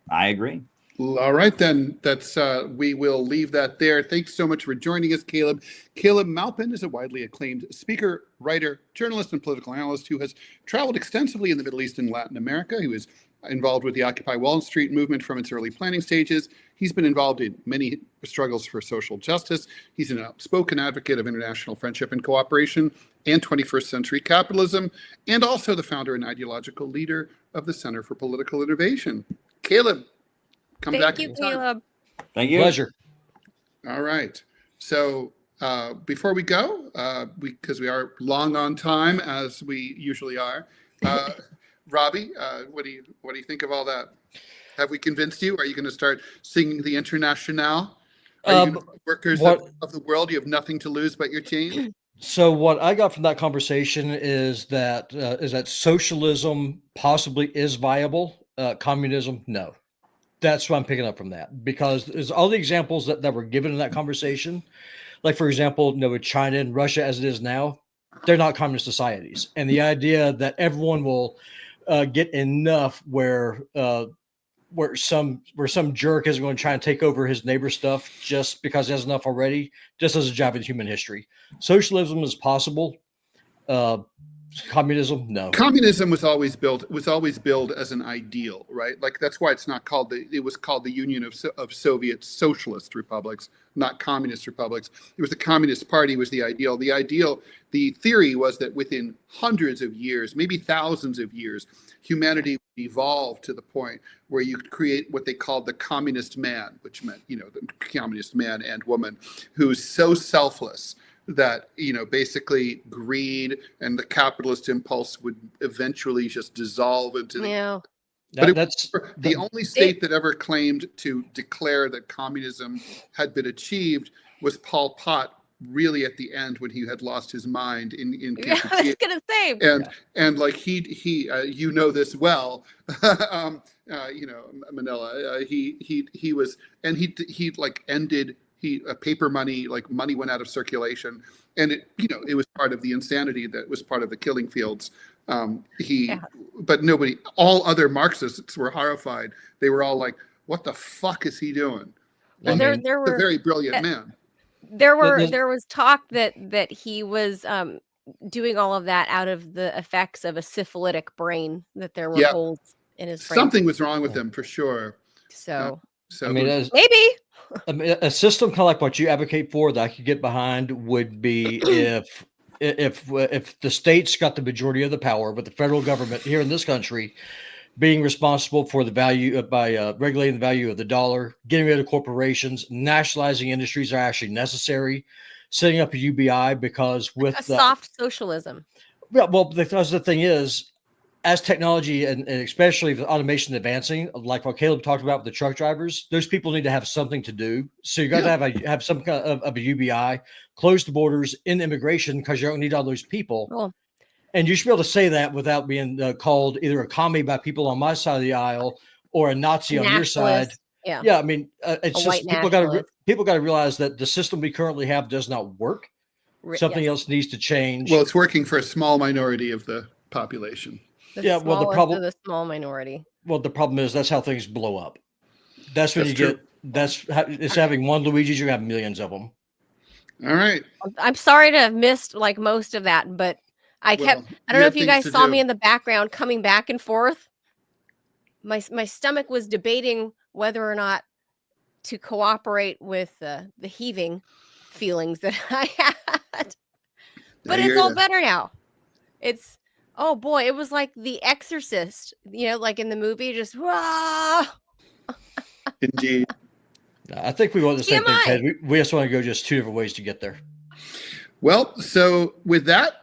All right, then. That's we will leave that there. Thanks so much for joining us, Caleb. Caleb Maupin is a widely acclaimed speaker, writer, journalist, and political analyst who has traveled extensively in the Middle East and Latin America. He was involved with the Occupy Wall Street movement from its early planning stages. He's been involved in many struggles for social justice. He's an outspoken advocate of international friendship and cooperation and 21st century capitalism, and also the founder and ideological leader of the Center for Political Innovation. Caleb, come back. Thank you, Caleb. Thank you. Pleasure. All right. So before we go, because we are long on time as we usually are, Robbie, what do you think of all that? Have we convinced you? Are you going to start singing the Internationale? Are you workers of the world? You have nothing to lose but your change. So what I got from that conversation is that socialism possibly is viable. Communism, no. That's what I'm picking up from that, because there's all the examples that were given in that conversation. Like, for example, with China and Russia as it is now, they're not communist societies. And the idea that everyone will get enough where some jerk isn't going to try and take over his neighbor's stuff just because he has enough already, just as a jive in human history. Socialism is possible. Communism, no. Communism was always billed as an ideal, right? Like that's why it's not called it was called the Union of Soviet Socialist Republics, not communist republics. It was the Communist Party was the ideal. The theory was that within hundreds of years, maybe thousands of years, humanity would evolve to the point where you could create what they called the communist man, which meant, the communist man and woman who's so selfless that basically greed and the capitalist impulse would eventually just dissolve into the but that's the only state that ever claimed to declare that communism had been achieved was Pol Pot, really at the end when he had lost his mind in I was gonna say, and like he this well, Manila, he was, and he like ended. Paper money, like money went out of circulation, and it was part of the insanity that was part of the killing fields. But nobody, all other Marxists were horrified. They were all like, "What the fuck is he doing?" And there were a very brilliant man. There was talk that he was doing all of that out of the effects of a syphilitic brain, that there were holes in his brain. Something was wrong with him for sure. So I mean, maybe. A system kind of like what you advocate for that I could get behind would be if the states got the majority of the power, but the federal government here in this country being responsible for the value by regulating the value of the dollar, getting rid of corporations, nationalizing industries are actually necessary, setting up a UBI because with soft socialism. Yeah, well, because the thing is, as technology and especially with automation advancing, like what Caleb talked about with the truck drivers, those people need to have something to do. So you got to have some kind of a UBI, close the borders in immigration because you don't need all those people. Cool. And you should be able to say that without being called either a commie by people on my side of the aisle or a Nazi on your side. Yeah. I mean, it's just people got to realize that the system we currently have does not work. Something else needs to change. Well, it's working for a small minority of the population. The Yeah, well, the smallest problem- of the small minority. Well, the problem is that's how things blow up. That's when That's you true. it's having one Luigi's, you have millions of them. All right. I'm sorry to have missed like most of that, but I don't know if you guys saw me in the background coming back and forth. My stomach was debating whether or not to cooperate with the heaving feelings that I had. But it's all better now. It's, oh boy, it was like The Exorcist, like in the movie, just rah. Indeed. I think we want the same thing, TMI. Ted. We just want to go just two different ways to get there. Well, so with that,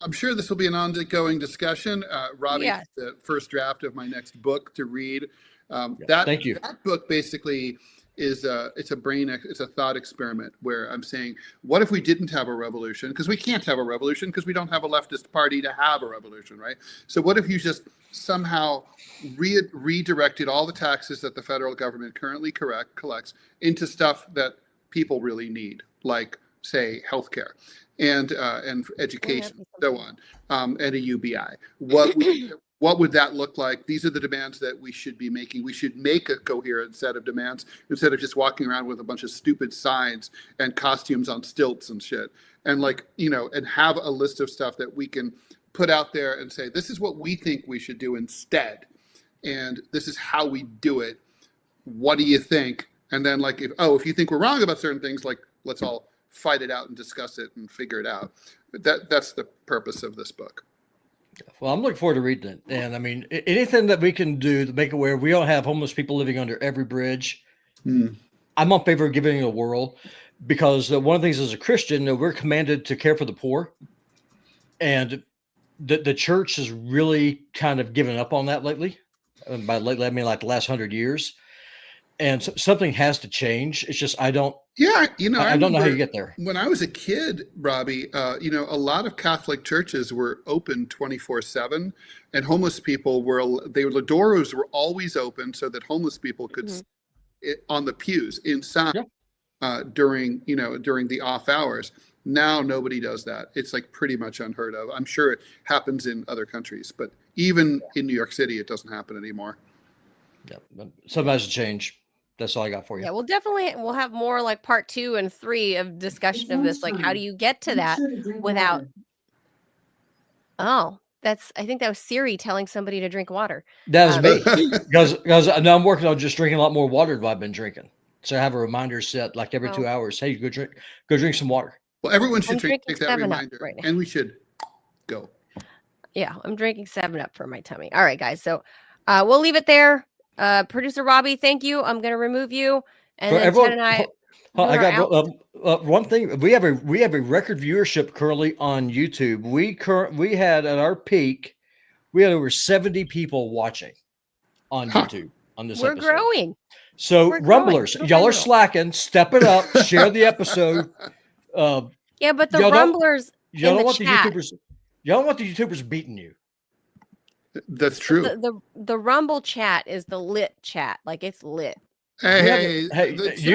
I'm sure this will be an ongoing discussion. Robbie, Yes. the first draft of my next book to read. Thank you. That book basically is it's a thought experiment where I'm saying, what if we didn't have a revolution? Because we can't have a revolution because we don't have a leftist party to have a revolution, right? So what if you just somehow redirected all the taxes that the federal government currently collects into stuff that people really need, like say healthcare and education, so on, and a UBI. What would that look like? These are the demands that we should be making. We should make a coherent set of demands instead of just walking around with a bunch of stupid signs and costumes on stilts and shit. And and have a list of stuff that we can put out there and say, this is what we think we should do instead. And this is how we do it. What do you think? And then if you think we're wrong about certain things, let's all fight it out and discuss it and figure it out. But that's the purpose of this book. Well, I'm looking forward to reading it. And I mean, anything that we can do to make it where we don't have homeless people living under every bridge. I'm on favor of giving it a whirl because one of the things as a Christian, we're commanded to care for the poor. And the church has really kind of given up on that lately. And by lately, I mean like the last 100 years. And so something has to change. It's just, I don't know how you get there. When I was a kid, Robbie, a lot of Catholic churches were open 24/7, and homeless people the doors were always open so that homeless people could sit on the pews inside during the off hours. Now nobody does that. It's pretty much unheard of. I'm sure it happens in other countries, but even in New York City, it doesn't happen anymore. Yeah, something has to change. That's all I got for you. Yeah, we'll have more like part 2 and 3 of discussion of this. Like, how do you get to that without? Oh, I think that was Siri telling somebody to drink water. That was me because now I'm working on just drinking a lot more water than I've been drinking. So I have a reminder set like every 2 hours. Hey, go drink some water. Well, everyone should take that 7 reminder, right now. and we should go. Yeah, I'm drinking 7-Up for my tummy. All right, guys. So we'll leave it there. Producer Robbie, thank you. I'm going to remove you. And then Ted and I got one thing. We have a record viewership currently on YouTube. We had at our peak, we had over 70 people watching on YouTube on this episode. We're growing. So Rumblers, y'all are slacking. Step it up. Share the episode. Yeah, but the Rumblers y'all in don't the want chat. Y'all don't want the YouTubers beating you. That's true. The Rumble chat is the lit chat. Like, it's lit. You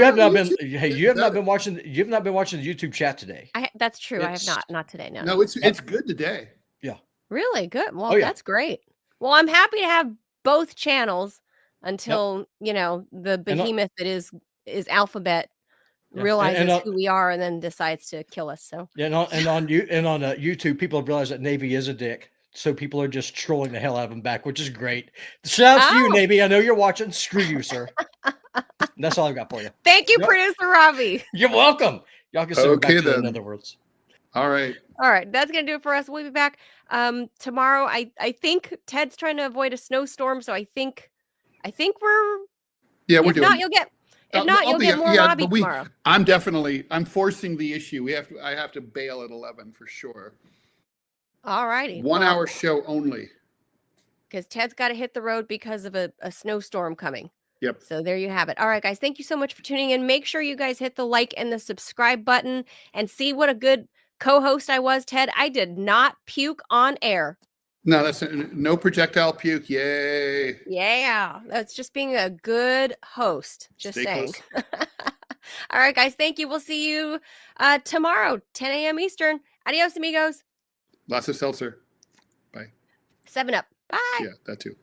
have not been watching the YouTube chat today. That's true. I have not today. No, it's good today. Yeah. Really good. Well, that's great. Well, I'm happy to have both channels until the behemoth that is Alphabet realizes who we are and then decides to kill us. So and on YouTube, people have realized that Navy is a dick. So people are just trolling the hell out of him back, which is great. Shout out to you, Navy. I know you're watching. Screw you, sir. That's all I've got for you. Thank you, Producer Robbie. You're welcome. Y'all can send back to in other words. All right. That's gonna do it for us. We'll be back tomorrow. I think Ted's trying to avoid a snowstorm, so I think we're we're if doing. Not, you'll get. If not, you'll get more Robbie tomorrow. I'm forcing the issue. I have to bail at 11 for sure. All righty. 1 hour show only. Because Ted's got to hit the road because of a snowstorm coming. Yep. So there you have it. All right, guys. Thank you so much for tuning in. Make sure you guys hit the like and the subscribe button and see what a good co-host I was, Ted. I did not puke on air. No, that's no projectile puke. Yay. Yeah. That's just being a good host. Just Stay saying. close. All right, guys. Thank you. We'll see you tomorrow, 10 a.m. Eastern. Adios, amigos. Lots of seltzer. Bye. 7 Up. Bye. Yeah, that too.